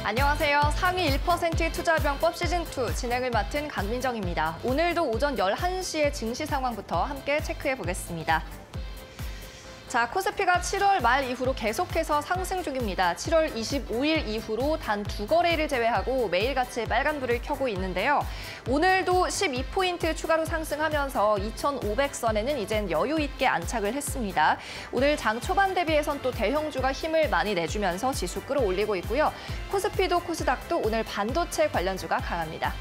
안녕하세요. 상위 1% 투자병법 시즌2 진행을 맡은 강민정입니다. 오늘도 오전 11시의 증시 상황부터 함께 체크해 보겠습니다. 자, 코스피가 7월 말 이후로 계속해서 상승 중입니다. 7월 25일 이후로 단 2거래일을 제외하고 매일같이 빨간불을 켜고 있는데요. 오늘도 12포인트 추가로 상승하면서 2,500선에는 이젠 여유 있게 안착을 했습니다. 오늘 장 초반 대비해선 또 대형주가 힘을 많이 내주면서 지수 끌어올리고 있고요. 코스피도 코스닥도 오늘 반도체 관련주가 강합니다.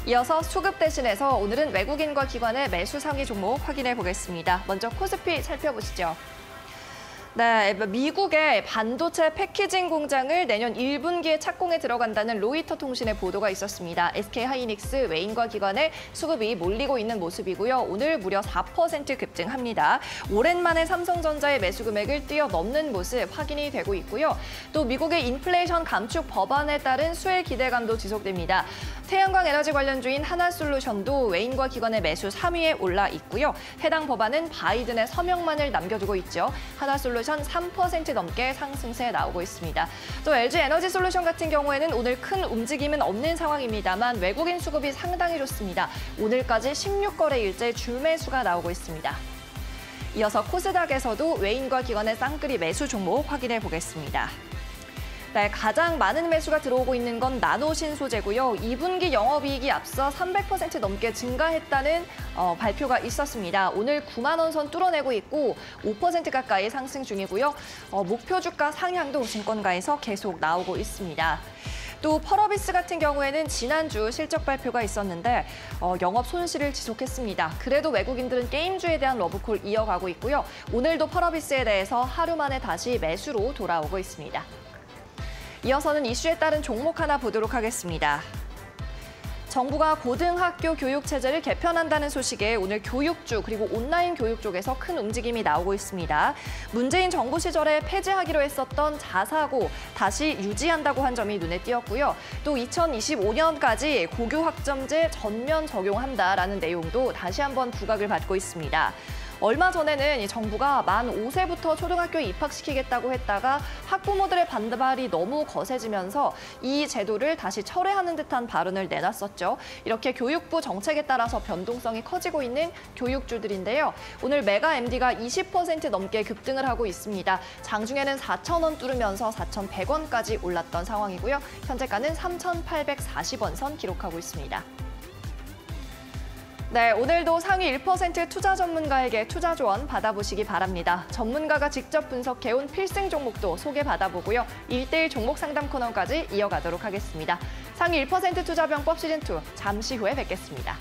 이어서 수급 대신해서 오늘은 외국인과 기관의 매수 상위 종목 확인해 보겠습니다. 먼저 코스피 살펴보시죠. 네, 미국의 반도체 패키징 공장을 내년 1분기에 착공에 들어간다는 로이터 통신의 보도가 있었습니다. SK하이닉스, 외인과 기관의 수급이 몰리고 있는 모습이고요. 오늘 무려 4% 급증합니다. 오랜만에 삼성전자의 매수 금액을 뛰어넘는 모습 확인이 되고 있고요. 또 미국의 인플레이션 감축 법안에 따른 수혜 기대감도 지속됩니다. 태양광 에너지 관련주인 하나솔루션도 외인과 기관의 매수 3위에 올라 있고요. 해당 법안은 바이든의 서명만을 남겨두고 있죠. 하나솔루션 3% 넘게 상승세 나오고 있습니다. 또 LG 에너지 솔루션 같은 경우에는 오늘 큰 움직임은 없는 상황입니다만 외국인 수급이 상당히 좋습니다. 오늘까지 16거래일째 줄매수가 나오고 있습니다. 이어서 코스닥에서도 외인과 기관의 쌍끌이 매수 종목 확인해 보겠습니다. 네, 가장 많은 매수가 들어오고 있는 건 나노신소재고요. 2분기 영업이익이 앞서 300% 넘게 증가했다는 발표가 있었습니다. 오늘 9만 원 선 뚫어내고 있고 5% 가까이 상승 중이고요. 목표 주가 상향도 증권가에서 계속 나오고 있습니다. 또 펄어비스 같은 경우에는 지난주 실적 발표가 있었는데 영업 손실을 지속했습니다. 그래도 외국인들은 게임주에 대한 러브콜 이어가고 있고요. 오늘도 펄어비스에 대해서 하루 만에 다시 매수로 돌아오고 있습니다. 이어서는 이슈에 따른 종목 하나 보도록 하겠습니다. 정부가 고등학교 교육 체제를 개편한다는 소식에 오늘 교육주 그리고 온라인 교육 쪽에서 큰 움직임이 나오고 있습니다. 문재인 정부 시절에 폐지하기로 했었던 자사고 다시 유지한다고 한 점이 눈에 띄었고요. 또 2025년까지 고교 학점제 전면 적용한다라는 내용도 다시 한번 부각을 받고 있습니다. 얼마 전에는 이 정부가 만 5세부터 초등학교에 입학시키겠다고 했다가 학부모들의 반발이 너무 거세지면서 이 제도를 다시 철회하는 듯한 발언을 내놨었죠. 이렇게 교육부 정책에 따라서 변동성이 커지고 있는 교육주들인데요. 오늘 메가 MD가 20% 넘게 급등을 하고 있습니다. 장중에는 4,000원 뚫으면서 4,100원까지 올랐던 상황이고요. 현재가는 3,840원 선 기록하고 있습니다. 네, 오늘도 상위 1% 투자 전문가에게 투자 조언 받아보시기 바랍니다. 전문가가 직접 분석해온 필승 종목도 소개받아보고요. 1:1 종목 상담 코너까지 이어가도록 하겠습니다. 상위 1% 투자병법 시즌2 잠시 후에 뵙겠습니다.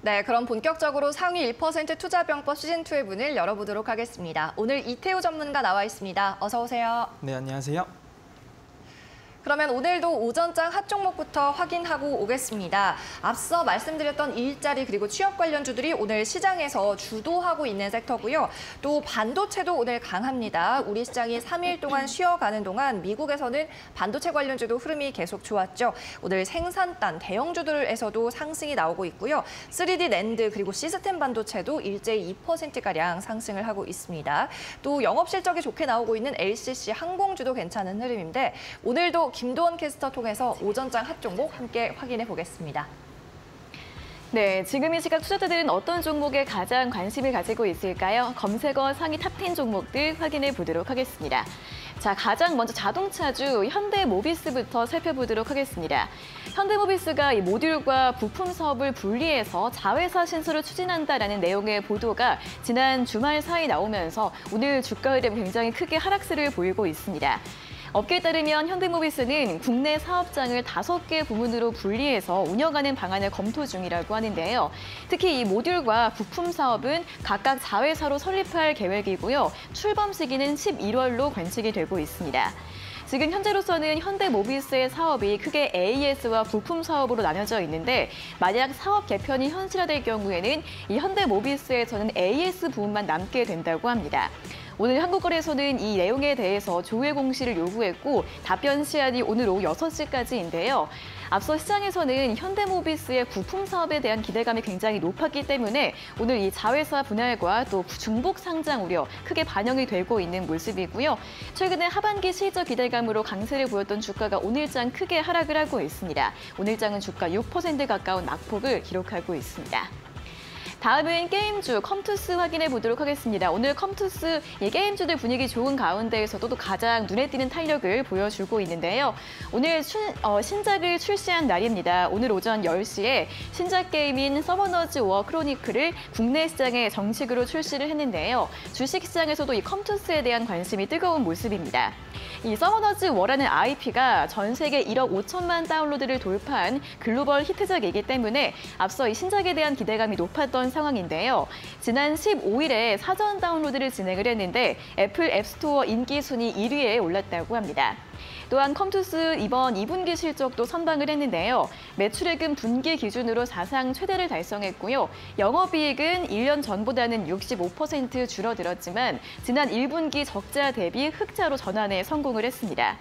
네, 그럼 본격적으로 상위 1% 투자병법 시즌2의 문을 열어보도록 하겠습니다. 오늘 이태우 전문가 나와 있습니다. 어서 오세요. 네, 안녕하세요. 그러면 오늘도 오전장 핫 종목부터 확인하고 오겠습니다. 앞서 말씀드렸던 일자리 그리고 취업 관련주들이 오늘 시장에서 주도하고 있는 섹터고요. 또 반도체도 오늘 강합니다. 우리 시장이 3일 동안 쉬어가는 동안 미국에서는 반도체 관련주도 흐름이 계속 좋았죠. 오늘 생산단, 대형주들에서도 상승이 나오고 있고요. 3D 낸드 그리고 시스템 반도체도 일제히 2%가량 상승을 하고 있습니다. 또 영업 실적이 좋게 나오고 있는 LCC 항공주도 괜찮은 흐름인데 오늘도 김도원 캐스터 통해서 오전장 핫 종목 함께 확인해 보겠습니다. 네, 지금 이 시각 투자자들은 어떤 종목에 가장 관심을 가지고 있을까요? 검색어 상위 탑10 종목들 확인해 보도록 하겠습니다. 자, 가장 먼저 자동차주 현대모비스부터 살펴보도록 하겠습니다. 현대모비스가 이 모듈과 부품 사업을 분리해서 자회사 신설을 추진한다라는 내용의 보도가 지난 주말 사이 나오면서 오늘 주가 흐름 굉장히 크게 하락세를 보이고 있습니다. 업계에 따르면 현대모비스는 국내 사업장을 5개 부문으로 분리해서 운영하는 방안을 검토 중이라고 하는데요. 특히 이 모듈과 부품 사업은 각각 자회사로 설립할 계획이고요. 출범 시기는 11월로 관측이 되고 있습니다. 지금 현재로서는 현대모비스의 사업이 크게 AES와 부품 사업으로 나눠져 있는데 만약 사업 개편이 현실화될 경우에는 이 현대모비스에서는 AES 부분만 남게 된다고 합니다. 오늘 한국거래소는 이 내용에 대해서 조회 공시를 요구했고 답변 시한이 오늘 오후 6시까지인데요. 앞서 시장에서는 현대모비스의 부품 사업에 대한 기대감이 굉장히 높았기 때문에 오늘 이 자회사 분할과 또 중복 상장 우려 크게 반영이 되고 있는 모습이고요. 최근에 하반기 실적 기대감으로 강세를 보였던 주가가 오늘장 크게 하락을 하고 있습니다. 오늘장은 주가 6% 가까운 낙폭을 기록하고 있습니다. 다음은 게임주 컴투스 확인해 보도록 하겠습니다. 오늘 컴투스 게임주들 분위기 좋은 가운데에서도 가장 눈에 띄는 탄력을 보여주고 있는데요. 오늘 신작을 출시한 날입니다. 오늘 오전 10시에 신작 게임인 서머너즈 워 크로니클을 국내 시장에 정식으로 출시를 했는데요. 주식시장에서도 이 컴투스에 대한 관심이 뜨거운 모습입니다. 이 서머너즈 워라는 IP가 전 세계 1억 5천만 다운로드를 돌파한 글로벌 히트작이기 때문에 앞서 이 신작에 대한 기대감이 높았던 상황인데요. 지난 15일에 사전 다운로드를 진행을 했는데 애플 앱스토어 인기 순위 1위에 올랐다고 합니다. 또한 컴투스 이번 2분기 실적도 선방을 했는데요. 매출액은 분기 기준으로 사상 최대를 달성했고요. 영업이익은 1년 전보다는 65% 줄어들었지만 지난 1분기 적자 대비 흑자로 전환에 성공을 했습니다.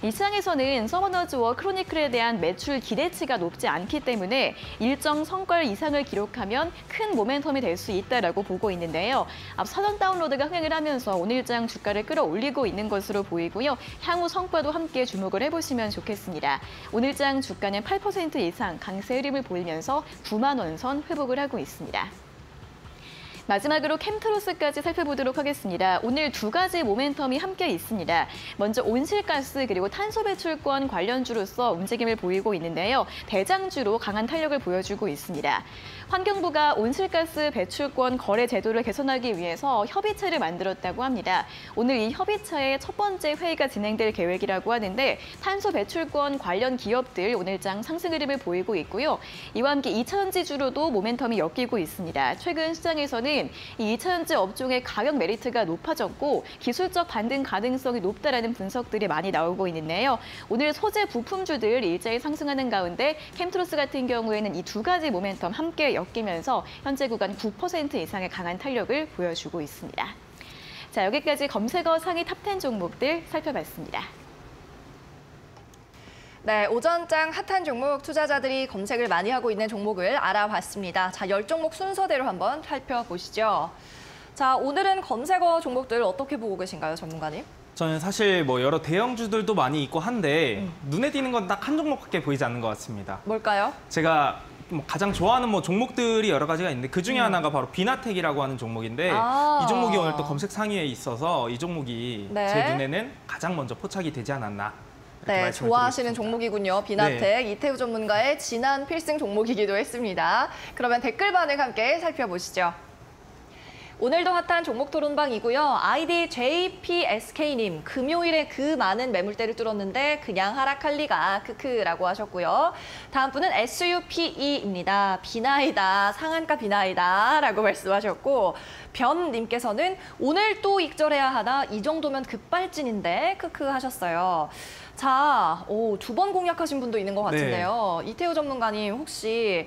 이 시장에서는 서머너즈 워 크로니클에 대한 매출 기대치가 높지 않기 때문에 일정 성과 이상을 기록하면 큰 모멘텀이 될 수 있다라고 보고 있는데요. 앞 사전 다운로드가 흥행을 하면서 오늘장 주가를 끌어올리고 있는 것으로 보이고요. 향후 성과도 함께 주목을 해보시면 좋겠습니다. 오늘장 주가는 8% 이상 강세 흐름을 보이면서 9만 원 선 회복을 하고 있습니다. 마지막으로 캠트로스까지 살펴보도록 하겠습니다. 오늘 두 가지 모멘텀이 함께 있습니다. 먼저 온실가스 그리고 탄소 배출권 관련주로서 움직임을 보이고 있는데요. 대장주로 강한 탄력을 보여주고 있습니다. 환경부가 온실가스 배출권 거래 제도를 개선하기 위해서 협의체를 만들었다고 합니다. 오늘 이 협의체의 첫 번째 회의가 진행될 계획이라고 하는데 탄소 배출권 관련 기업들 오늘장 상승 흐름을 보이고 있고요. 이와 함께 2차전지주로도 모멘텀이 엮이고 있습니다. 최근 시장에서는 이 2차전지 업종의 가격 메리트가 높아졌고 기술적 반등 가능성이 높다라는 분석들이 많이 나오고 있는데요. 오늘 소재 부품주들 일제히 상승하는 가운데 캠트로스 같은 경우에는 이 두 가지 모멘텀 함께 엮이면서 현재 구간 9% 이상의 강한 탄력을 보여주고 있습니다. 자, 여기까지 검색어 상위 탑10 종목들 살펴봤습니다. 네, 오전장 핫한 종목 투자자들이 검색을 많이 하고 있는 종목을 알아봤습니다. 자, 10종목 순서대로 한번 살펴보시죠. 자, 오늘은 검색어 종목들 어떻게 보고 계신가요, 전문가님? 저는 사실 뭐 여러 대형주들도 많이 있고 한데 눈에 띄는 건 딱 한 종목밖에 보이지 않는 것 같습니다. 뭘까요? 제가 가장 좋아하는 종목들이 여러 가지가 있는데 그중에 하나가 바로 비나텍이라고 하는 종목인데 이 종목이 오늘 또 검색 상위에 있어서 이 종목이 네. 제 눈에는 가장 먼저 포착이 되지 않았나. 네, 좋아하시는 종목이군요. 비나텍, 네. 이태우 전문가의 진한 필승 종목이기도 했습니다. 그러면 댓글 반응 함께 살펴보시죠. 오늘도 핫한 종목 토론방이고요. 아이디 JPSK님, 금요일에 그 많은 매물대를 뚫었는데 그냥 하락할 리가 크크라고 하셨고요. 다음 분은 SUPE입니다. 비나이다, 상한가 비나이다 라고 말씀하셨고, 변님께서는 오늘 또 익절해야 하나? 이 정도면 급발진인데 크크 하셨어요. 자, 두 번 공략하신 분도 있는 것 같은데요. 네. 이태우 전문가님 혹시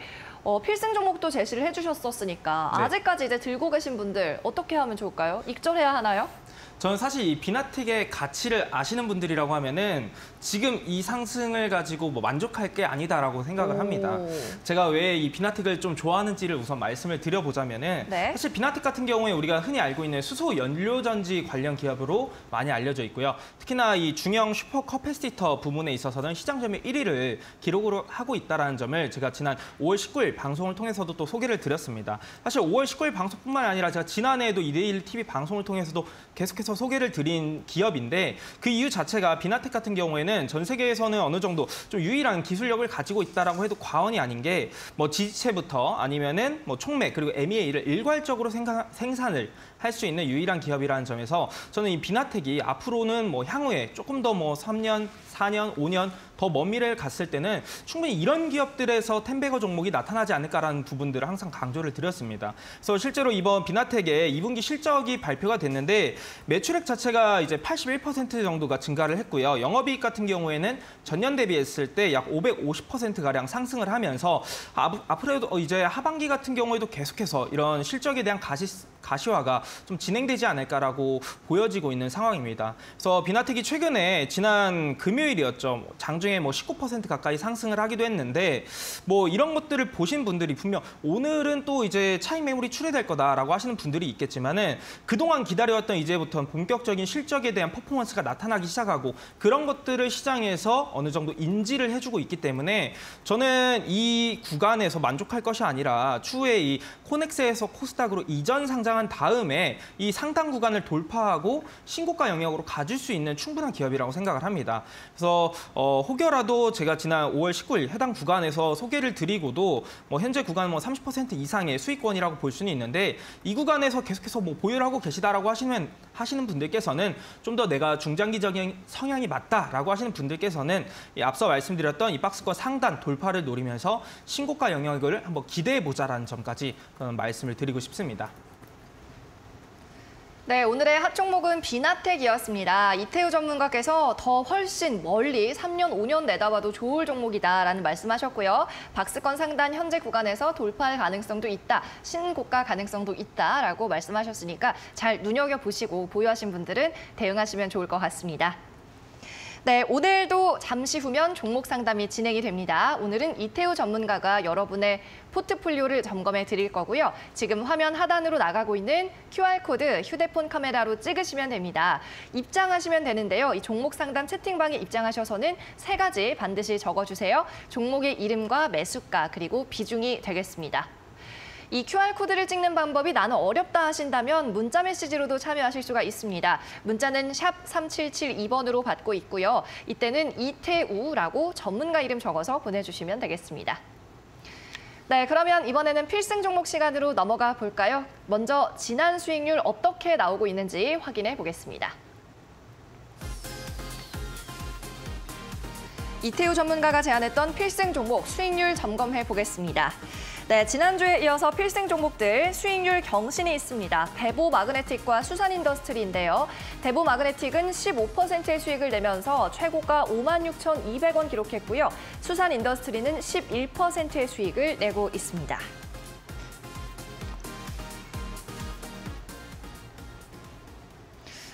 필승 종목도 제시를 해주셨었으니까 네. 아직까지 이제 들고 계신 분들 어떻게 하면 좋을까요? 익절해야 하나요? 저는 사실 이 비나텍의 가치를 아시는 분들이라고 하면은 지금 이 상승을 가지고 뭐 만족할 게 아니다라고 생각을 합니다. 제가 왜 이 비나텍을 좀 좋아하는지를 우선 말씀을 드려보자면은 네. 사실 비나텍 같은 경우에 우리가 흔히 알고 있는 수소 연료전지 관련 기업으로 많이 알려져 있고요. 특히나 이 중형 슈퍼 커패시터 부문에 있어서는 시장 점유율 1위를 기록으로 하고 있다는 점을 제가 지난 5월 19일 방송을 통해서도 또 소개를 드렸습니다. 사실 5월 19일 방송뿐만 아니라 제가 지난해에도 2대1 TV 방송을 통해서도 계속해서 소개를 드린 기업인데 그 이유 자체가 비나텍 같은 경우에는 전 세계에서는 어느 정도 좀 유일한 기술력을 가지고 있다라고 해도 과언이 아닌 게 뭐 지지체부터 아니면은 뭐 촉매 그리고 MEA를 일괄적으로 생산을 할 수 있는 유일한 기업이라는 점에서 저는 이 비나텍이 앞으로는 뭐 향후에 조금 더 뭐 3년, 4년, 5년 더 먼 미래를 갔을 때는 충분히 이런 기업들에서 텐베거 종목이 나타나지 않을까라는 부분들을 항상 강조를 드렸습니다. 그래서 실제로 이번 비나텍의 2분기 실적이 발표가 됐는데 매출액 자체가 이제 81% 정도가 증가를 했고요. 영업이익 같은 경우에는 전년 대비했을 때 약 550%가량 상승을 하면서 앞으로도 이제 하반기 같은 경우에도 계속해서 이런 실적에 대한 가시화가 좀 진행되지 않을까라고 보여지고 있는 상황입니다. 그래서 비나텍이 최근에 지난 금요일이었죠. 장중에 뭐 19% 가까이 상승을 하기도 했는데 뭐 이런 것들을 보신 분들이 분명 오늘은 또 이제 차익 매물이 출회될 거다라고 하시는 분들이 있겠지만은 그동안 기다려왔던 이제부터는 본격적인 실적에 대한 퍼포먼스가 나타나기 시작하고 그런 것들을 시장에서 어느 정도 인지를 해주고 있기 때문에 저는 이 구간에서 만족할 것이 아니라 추후에 이 코넥스에서 코스닥으로 이전 상장한 다음에 이 상단 구간을 돌파하고 신고가 영역으로 가줄 수 있는 충분한 기업이라고 생각을 합니다. 그래서 혹여라도 제가 지난 5월 19일 해당 구간에서 소개를 드리고도 뭐 현재 구간은 뭐 30% 이상의 수익권이라고 볼 수는 있는데 이 구간에서 계속해서 뭐 보유를 하고 계시다라고 하시는 분들께서는 좀 더 내가 중장기적인 성향이 맞다라고 하시는 분들께서는 이 앞서 말씀드렸던 이 박스권 상단 돌파를 노리면서 신고가 영역을 한번 기대해 보자라는 점까지 말씀을 드리고 싶습니다. 네, 오늘의 핫 종목은 비나텍이었습니다. 이태우 전문가께서 더 훨씬 멀리 3년, 5년 내다봐도 좋을 종목이다라는 말씀하셨고요. 박스권 상단 현재 구간에서 돌파할 가능성도 있다, 신고가 가능성도 있다라고 말씀하셨으니까 잘 눈여겨보시고 보유하신 분들은 대응하시면 좋을 것 같습니다. 네, 오늘도 잠시 후면 종목 상담이 진행이 됩니다. 오늘은 이태우 전문가가 여러분의 포트폴리오를 점검해 드릴 거고요. 지금 화면 하단으로 나가고 있는 QR코드 휴대폰 카메라로 찍으시면 됩니다. 입장하시면 되는데요. 이 종목 상담 채팅방에 입장하셔서는 3가지 반드시 적어주세요. 종목의 이름과 매수가 그리고 비중이 되겠습니다. 이 QR코드를 찍는 방법이 나는 어렵다 하신다면 문자 메시지로도 참여하실 수가 있습니다. 문자는 샵 3772번으로 받고 있고요. 이때는 이태우라고 전문가 이름 적어서 보내주시면 되겠습니다. 네, 그러면 이번에는 필승 종목 시간으로 넘어가 볼까요? 먼저 지난 수익률 어떻게 나오고 있는지 확인해 보겠습니다. 이태우 전문가가 제안했던 필승 종목 수익률 점검해 보겠습니다. 네, 지난주에 이어서 필승 종목들 수익률 경신이 있습니다. 대보 마그네틱과 수산 인더스트리인데요. 대보 마그네틱은 15%의 수익을 내면서 최고가 56,200원 기록했고요. 수산 인더스트리는 11%의 수익을 내고 있습니다.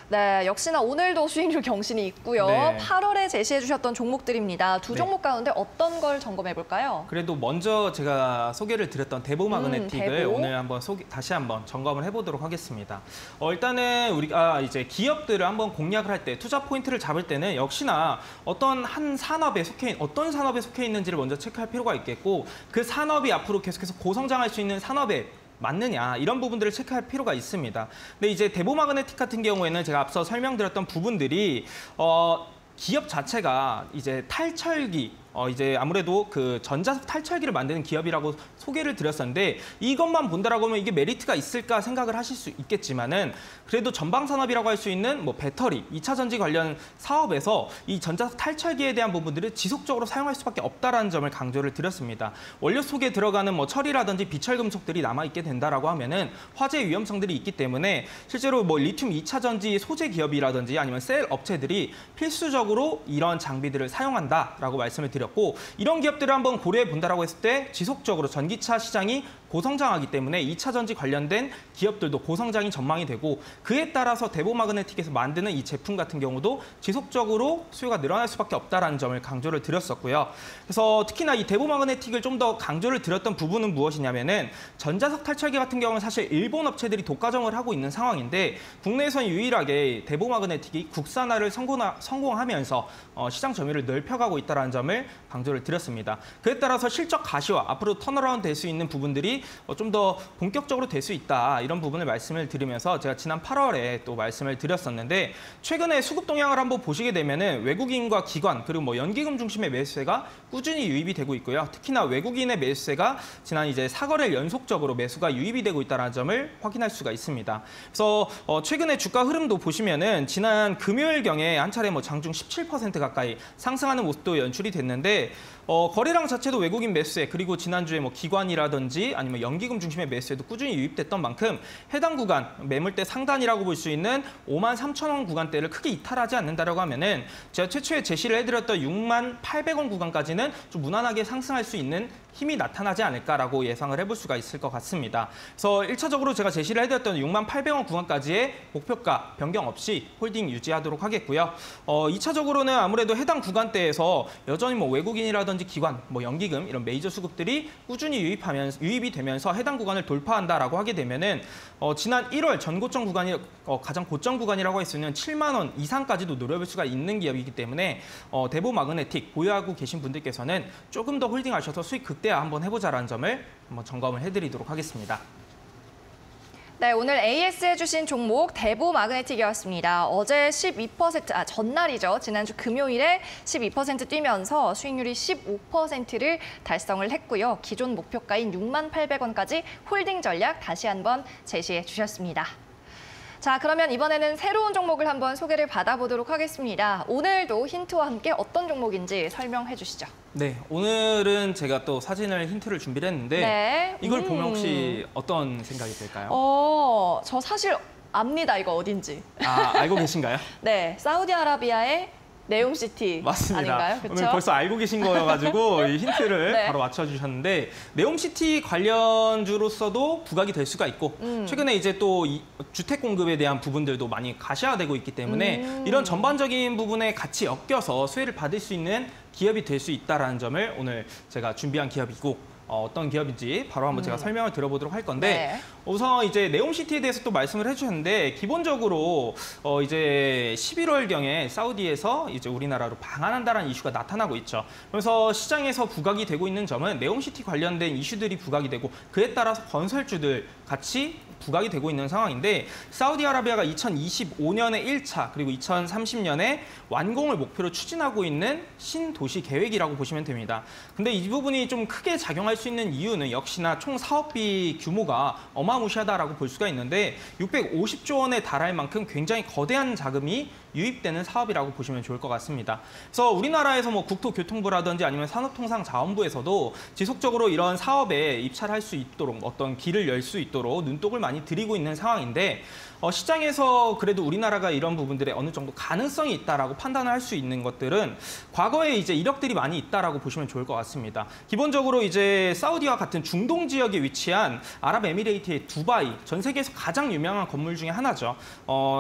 네, 역시나 오늘도 수익률 경신이 있고요. 네. 8월에 제시해 주셨던 종목들입니다. 두 종목 가운데 어떤 걸 점검해 볼까요? 그래도 먼저 제가 소개를 드렸던 대보 마그네틱을 대보? 오늘 한번 다시 한번 점검을 해보도록 하겠습니다. 일단은 우리가 이제 기업들을 한번 공략을 할 때 투자 포인트를 잡을 때는 역시나 어떤 한 산업에 어떤 산업에 속해 있는지를 먼저 체크할 필요가 있겠고 그 산업이 앞으로 계속해서 고성장할 수 있는 산업에 맞느냐 이런 부분들을 체크할 필요가 있습니다. 근데 이제 대보 마그네틱 같은 경우에는 제가 앞서 설명드렸던 부분들이 기업 자체가 이제 탈철기 이제 아무래도 그 전자석 탈철기를 만드는 기업이라고 소개를 드렸었는데 이것만 본다라고 하면 이게 메리트가 있을까 생각을 하실 수 있겠지만은 그래도 전방 산업이라고 할 수 있는 뭐 배터리, 2차 전지 관련 사업에서 이 전자석 탈철기에 대한 부분들을 지속적으로 사용할 수밖에 없다라는 점을 강조를 드렸습니다. 원료 속에 들어가는 뭐 철이라든지 비철 금속들이 남아 있게 된다라고 하면은 화재 위험성들이 있기 때문에 실제로 뭐 리튬 2차 전지 소재 기업이라든지 아니면 셀 업체들이 필수적으로 이런 장비들을 사용한다라고 말씀을 드렸고 이런 기업들을 한번 고려해 본다라고 했을 때 지속적으로 전기차 시장이 고성장하기 때문에 2차 전지 관련된 기업들도 고성장이 전망이 되고 그에 따라서 대보마그네틱에서 만드는 이 제품 같은 경우도 지속적으로 수요가 늘어날 수밖에 없다라는 점을 강조를 드렸었고요. 그래서 특히나 이 대보마그네틱을 좀 더 강조를 드렸던 부분은 무엇이냐면은 전자석 탈철기 같은 경우는 사실 일본 업체들이 독과점을 하고 있는 상황인데 국내에서는 유일하게 대보마그네틱이 국산화를 성공하면서 시장 점유율을 넓혀가고 있다는 점을 강조를 드렸습니다. 그에 따라서 실적 가시화, 앞으로 턴어라운드 될 수 있는 부분들이 좀 더 본격적으로 될 수 있다 이런 부분을 말씀을 드리면서 제가 지난 8월에 또 말씀을 드렸었는데 최근에 수급 동향을 한번 보시게 되면은 외국인과 기관 그리고 뭐 연기금 중심의 매수세가 꾸준히 유입이 되고 있고요. 특히나 외국인의 매수세가 지난 이제 4거래일 연속적으로 매수가 유입이 되고 있다는 점을 확인할 수가 있습니다. 그래서 최근에 주가 흐름도 보시면은 지난 금요일경에 한 차례 뭐 장중 17% 가까이 상승하는 모습도 연출이 됐는데 거래량 자체도 외국인 매수세 그리고 지난주에 뭐 기관이라든지 아니면 연기금 중심의 매수세도 꾸준히 유입됐던 만큼 해당 구간 매물대 상단이라고 볼 수 있는 53,000원 구간대를 크게 이탈하지 않는다라고 하면은 제가 최초에 제시를 해드렸던 68,000원 구간까지는 좀 무난하게 상승할 수 있는 힘이 나타나지 않을까라고 예상을 해볼 수가 있을 것 같습니다. 그래서 1차적으로 제가 제시를 해드렸던 68,000원 구간까지의 목표가 변경 없이 홀딩 유지하도록 하겠고요. 2차적으로는 아무래도 해당 구간대에서 여전히 뭐 외국인이라든지 기관, 뭐 연기금 이런 메이저 수급들이 꾸준히 유입이 되면서 해당 구간을 돌파한다라고 하게 되면은 지난 1월 전고점 구간이 가장 고점 구간이라고 할 수 있는 7만 원 이상까지도 노려볼 수가 있는 기업이기 때문에 대보마그네틱 보유하고 계신 분들께서는 조금 더 홀딩하셔서 수익 극대화 한번 해보자라는 점을 한번 점검을 해드리도록 하겠습니다. 네, 오늘 AS 해주신 종목 대보마그네틱이었습니다. 어제 12%, 전날이죠. 지난주 금요일에 12% 뛰면서 수익률이 15%를 달성을 했고요. 기존 목표가인 68,000원까지 홀딩 전략 다시 한번 제시해 주셨습니다. 자, 그러면 이번에는 새로운 종목을 한번 소개를 받아보도록 하겠습니다. 오늘도 힌트와 함께 어떤 종목인지 설명해 주시죠. 네, 오늘은 제가 또 사진을 힌트를 준비를 했는데 네. 이걸 보면 혹시 어떤 생각이 들까요? 저 사실 압니다, 이거 어딘지. 알고 계신가요? 네, 사우디아라비아의 네옴시티 맞습니다. 아닌가요? 그쵸? 오늘 벌써 알고 계신 거여가지고 이 힌트를 네. 바로 맞춰주셨는데 네옴시티 관련주로서도 부각이 될 수가 있고 최근에 이제 또 이 주택 공급에 대한 부분들도 많이 가시화되고 있기 때문에 이런 전반적인 부분에 같이 엮여서 수혜를 받을 수 있는 기업이 될 수 있다는 점을 오늘 제가 준비한 기업이고 어떤 기업인지 바로 한번 제가 설명을 드려보도록 할 건데 네. 우선 이제 네옴시티에 대해서 또 말씀을 해주셨는데 기본적으로 이제 11월경에 사우디에서 이제 우리나라로 방한한다는 이슈가 나타나고 있죠. 그래서 시장에서 부각이 되고 있는 점은 네옴시티 관련된 이슈들이 부각이 되고 그에 따라서 건설주들 같이 부각이 되고 있는 상황인데 사우디아라비아가 2025년에 1차 그리고 2030년에 완공을 목표로 추진하고 있는 신도시 계획이라고 보시면 됩니다. 근데 이 부분이 좀 크게 작용할 수 있는 이유는 역시나 총 사업비 규모가 어마무시하다라고 볼 수가 있는데 650조 원에 달할 만큼 굉장히 거대한 자금이 유입되는 사업이라고 보시면 좋을 것 같습니다. 그래서 우리나라에서 뭐 국토교통부라든지 아니면 산업통상자원부에서도 지속적으로 이런 사업에 입찰할 수 있도록 어떤 길을 열 수 있도록 눈독을 많이 들이고 있는 상황인데 시장에서 그래도 우리나라가 이런 부분들에 어느 정도 가능성이 있다라고 판단을 할 수 있는 것들은 과거에 이제 이력들이 많이 있다라고 보시면 좋을 것 같습니다. 기본적으로 이제 사우디와 같은 중동 지역에 위치한 아랍에미레이트의 두바이, 전 세계에서 가장 유명한 건물 중에 하나죠.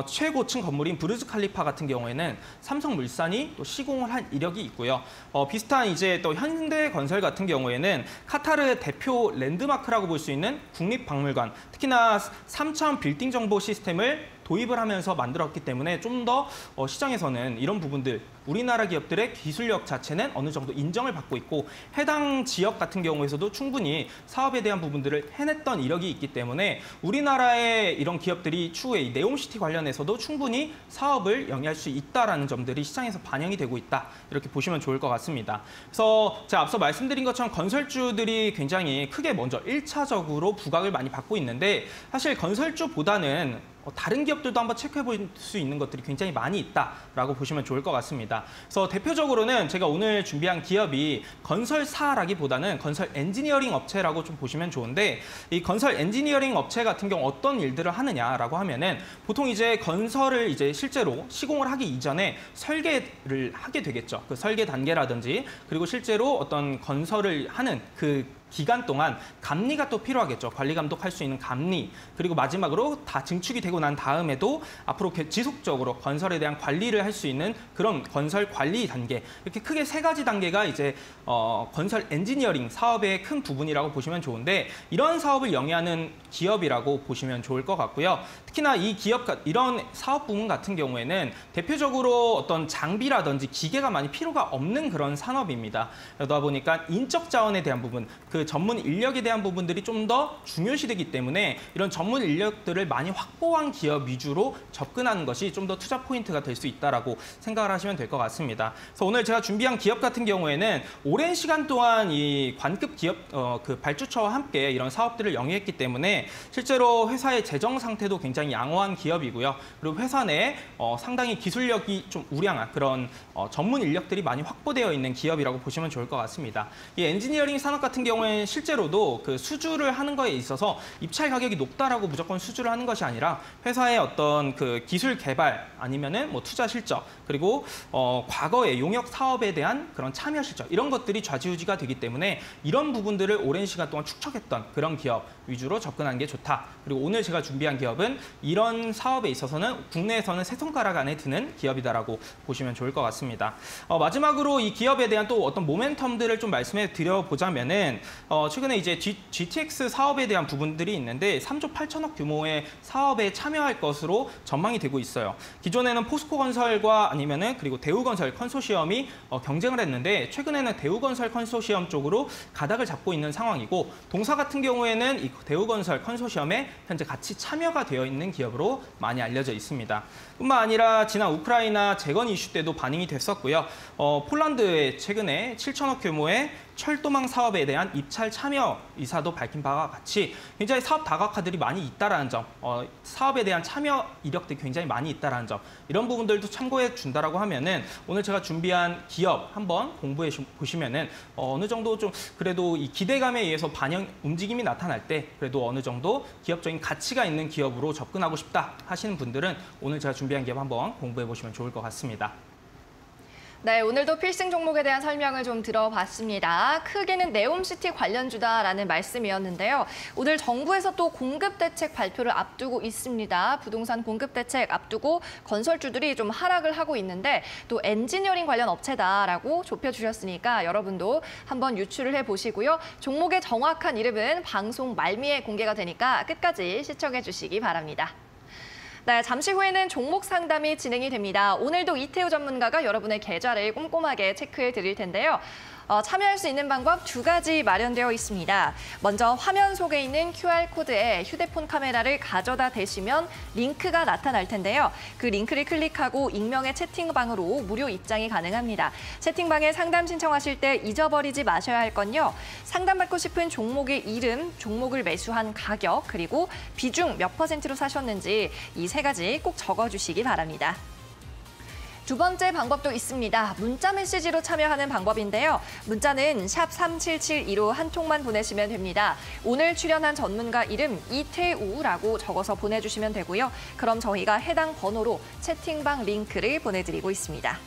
최고층 건물인 부르즈 칼리파 같은 경우에는 삼성물산이 또 시공을 한 이력이 있고요. 비슷한 이제 또 현대건설 같은 경우에는 카타르 대표 랜드마크라고 볼 수 있는 국립박물관, 특히나 3차원 빌딩 정보 시스템을 도입을 하면서 만들었기 때문에 좀 더 시장에서는 이런 부분들, 우리나라 기업들의 기술력 자체는 어느 정도 인정을 받고 있고 해당 지역 같은 경우에서도 충분히 사업에 대한 부분들을 해냈던 이력이 있기 때문에 우리나라의 이런 기업들이 추후에 이 네옴시티 관련해서도 충분히 사업을 영위할 수 있다라는 점들이 시장에서 반영이 되고 있다. 이렇게 보시면 좋을 것 같습니다. 그래서 제가 앞서 말씀드린 것처럼 건설주들이 굉장히 크게 먼저 1차적으로 부각을 많이 받고 있는데 사실 건설주보다는 다른 기업들도 한번 체크해 볼 수 있는 것들이 굉장히 많이 있다라고 보시면 좋을 것 같습니다. 그래서 대표적으로는 제가 오늘 준비한 기업이 건설사라기보다는 건설 엔지니어링 업체라고 좀 보시면 좋은데 이 건설 엔지니어링 업체 같은 경우 어떤 일들을 하느냐라고 하면은 보통 이제 건설을 이제 실제로 시공을 하기 이전에 설계를 하게 되겠죠. 그 설계 단계라든지 그리고 실제로 어떤 건설을 하는 그 기간 동안 감리가 또 필요하겠죠. 관리 감독할 수 있는 감리. 그리고 마지막으로 다 증축이 되고 난 다음에도 앞으로 지속적으로 건설에 대한 관리를 할 수 있는 그런 건설 관리 단계. 이렇게 크게 세 가지 단계가 이제 건설 엔지니어링 사업의 큰 부분이라고 보시면 좋은데 이런 사업을 영위하는 기업이라고 보시면 좋을 것 같고요. 특히나 이 기업, 이런 사업 부문 같은 경우에는 대표적으로 어떤 장비라든지 기계가 많이 필요가 없는 그런 산업입니다. 그러다 보니까 인적 자원에 대한 부분, 그 전문 인력에 대한 부분들이 좀 더 중요시되기 때문에 이런 전문 인력들을 많이 확보한 기업 위주로 접근하는 것이 좀 더 투자 포인트가 될 수 있다라고 생각을 하시면 될 것 같습니다. 그래서 오늘 제가 준비한 기업 같은 경우에는 오랜 시간 동안 이 관급 기업 그 발주처와 함께 이런 사업들을 영위했기 때문에 실제로 회사의 재정 상태도 굉장히 양호한 기업이고요. 그리고 회사 내에 상당히 기술력이 좀 우량한 그런 전문 인력들이 많이 확보되어 있는 기업이라고 보시면 좋을 것 같습니다. 이 엔지니어링 산업 같은 경우에는 실제로도 그 수주를 하는 거에 있어서 입찰 가격이 높다라고 무조건 수주를 하는 것이 아니라 회사의 어떤 그 기술 개발 아니면은 뭐 투자 실적 그리고 과거의 용역 사업에 대한 그런 참여 실적 이런 것들이 좌지우지가 되기 때문에 이런 부분들을 오랜 시간 동안 축적했던 그런 기업 위주로 접근하는 게 좋다. 그리고 오늘 제가 준비한 기업은 이런 사업에 있어서는 국내에서는 세 손가락 안에 드는 기업이다라고 보시면 좋을 것 같습니다. 마지막으로 이 기업에 대한 또 어떤 모멘텀들을 좀 말씀해 드려보자면은 최근에 이제 GTX 사업에 대한 부분들이 있는데 3조 8천억 규모의 사업에 참여할 것으로 전망이 되고 있어요. 기존에는 포스코건설과 아니면은 그리고 대우건설 컨소시엄이 경쟁을 했는데 최근에는 대우건설 컨소시엄 쪽으로 가닥을 잡고 있는 상황이고 동사 같은 경우에는 이 대우건설 컨소시엄에 현재 같이 참여가 되어 있는 기업으로 많이 알려져 있습니다. 뿐만 아니라 지난 우크라이나 재건 이슈 때도 반영이 됐었고요. 폴란드에 최근에 7천억 규모의 철도망 사업에 대한 입찰 참여 의사도 밝힌 바와 같이 굉장히 사업 다각화들이 많이 있다라는 점, 사업에 대한 참여 이력들이 굉장히 많이 있다라는 점, 이런 부분들도 참고해 준다라고 하면은 오늘 제가 준비한 기업 한번 공부해 보시면은 어느 정도 좀 그래도 이 기대감에 의해서 움직임이 나타날 때 그래도 어느 정도 기업적인 가치가 있는 기업으로 접근하고 싶다 하시는 분들은 오늘 제가 준비한 기업 한번 공부해 보시면 좋을 것 같습니다. 네, 오늘도 필승 종목에 대한 설명을 좀 들어봤습니다. 크게는 네옴시티 관련주다라는 말씀이었는데요. 오늘 정부에서 또 공급대책 발표를 앞두고 있습니다. 부동산 공급대책 앞두고 건설주들이 좀 하락을 하고 있는데 또 엔지니어링 관련 업체다라고 좁혀주셨으니까 여러분도 한번 유추를 해보시고요. 종목의 정확한 이름은 방송 말미에 공개가 되니까 끝까지 시청해 주시기 바랍니다. 네, 잠시 후에는 종목 상담이 진행이 됩니다. 오늘도 이태우 전문가가 여러분의 계좌를 꼼꼼하게 체크해 드릴 텐데요. 참여할 수 있는 방법 두 가지 마련되어 있습니다. 먼저 화면 속에 있는 QR코드에 휴대폰 카메라를 가져다 대시면 링크가 나타날 텐데요. 그 링크를 클릭하고 익명의 채팅방으로 무료 입장이 가능합니다. 채팅방에 상담 신청하실 때 잊어버리지 마셔야 할 건요. 상담받고 싶은 종목의 이름, 종목을 매수한 가격, 그리고 비중 몇 %로 사셨는지 이 세 가지 꼭 적어주시기 바랍니다. 두 번째 방법도 있습니다. 문자 메시지로 참여하는 방법인데요. 문자는 샵 3772로 한 통만 보내시면 됩니다. 오늘 출연한 전문가 이름 이태우라고 적어서 보내주시면 되고요. 그럼 저희가 해당 번호로 채팅방 링크를 보내드리고 있습니다.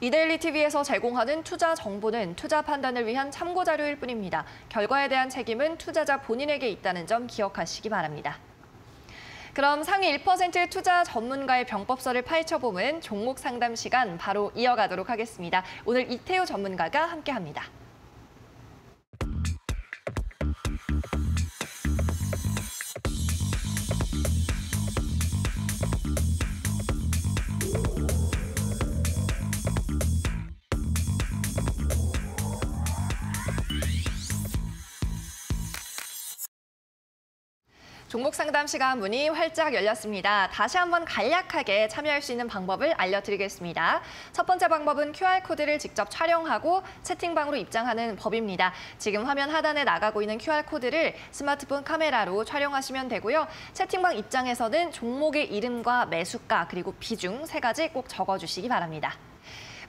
이데일리 TV에서 제공하는 투자 정보는 투자 판단을 위한 참고 자료일 뿐입니다. 결과에 대한 책임은 투자자 본인에게 있다는 점 기억하시기 바랍니다. 그럼 상위 1% 투자 전문가의 병법서를 파헤쳐보는 종목 상담 시간 바로 이어가도록 하겠습니다. 오늘 이태우 전문가가 함께합니다. 종목 상담 시간 문이 활짝 열렸습니다. 다시 한번 간략하게 참여할 수 있는 방법을 알려드리겠습니다. 첫 번째 방법은 QR코드를 직접 촬영하고 채팅방으로 입장하는 법입니다. 지금 화면 하단에 나가고 있는 QR코드를 스마트폰 카메라로 촬영하시면 되고요. 채팅방 입장에서는 종목의 이름과 매수가 그리고 비중 3가지 꼭 적어주시기 바랍니다.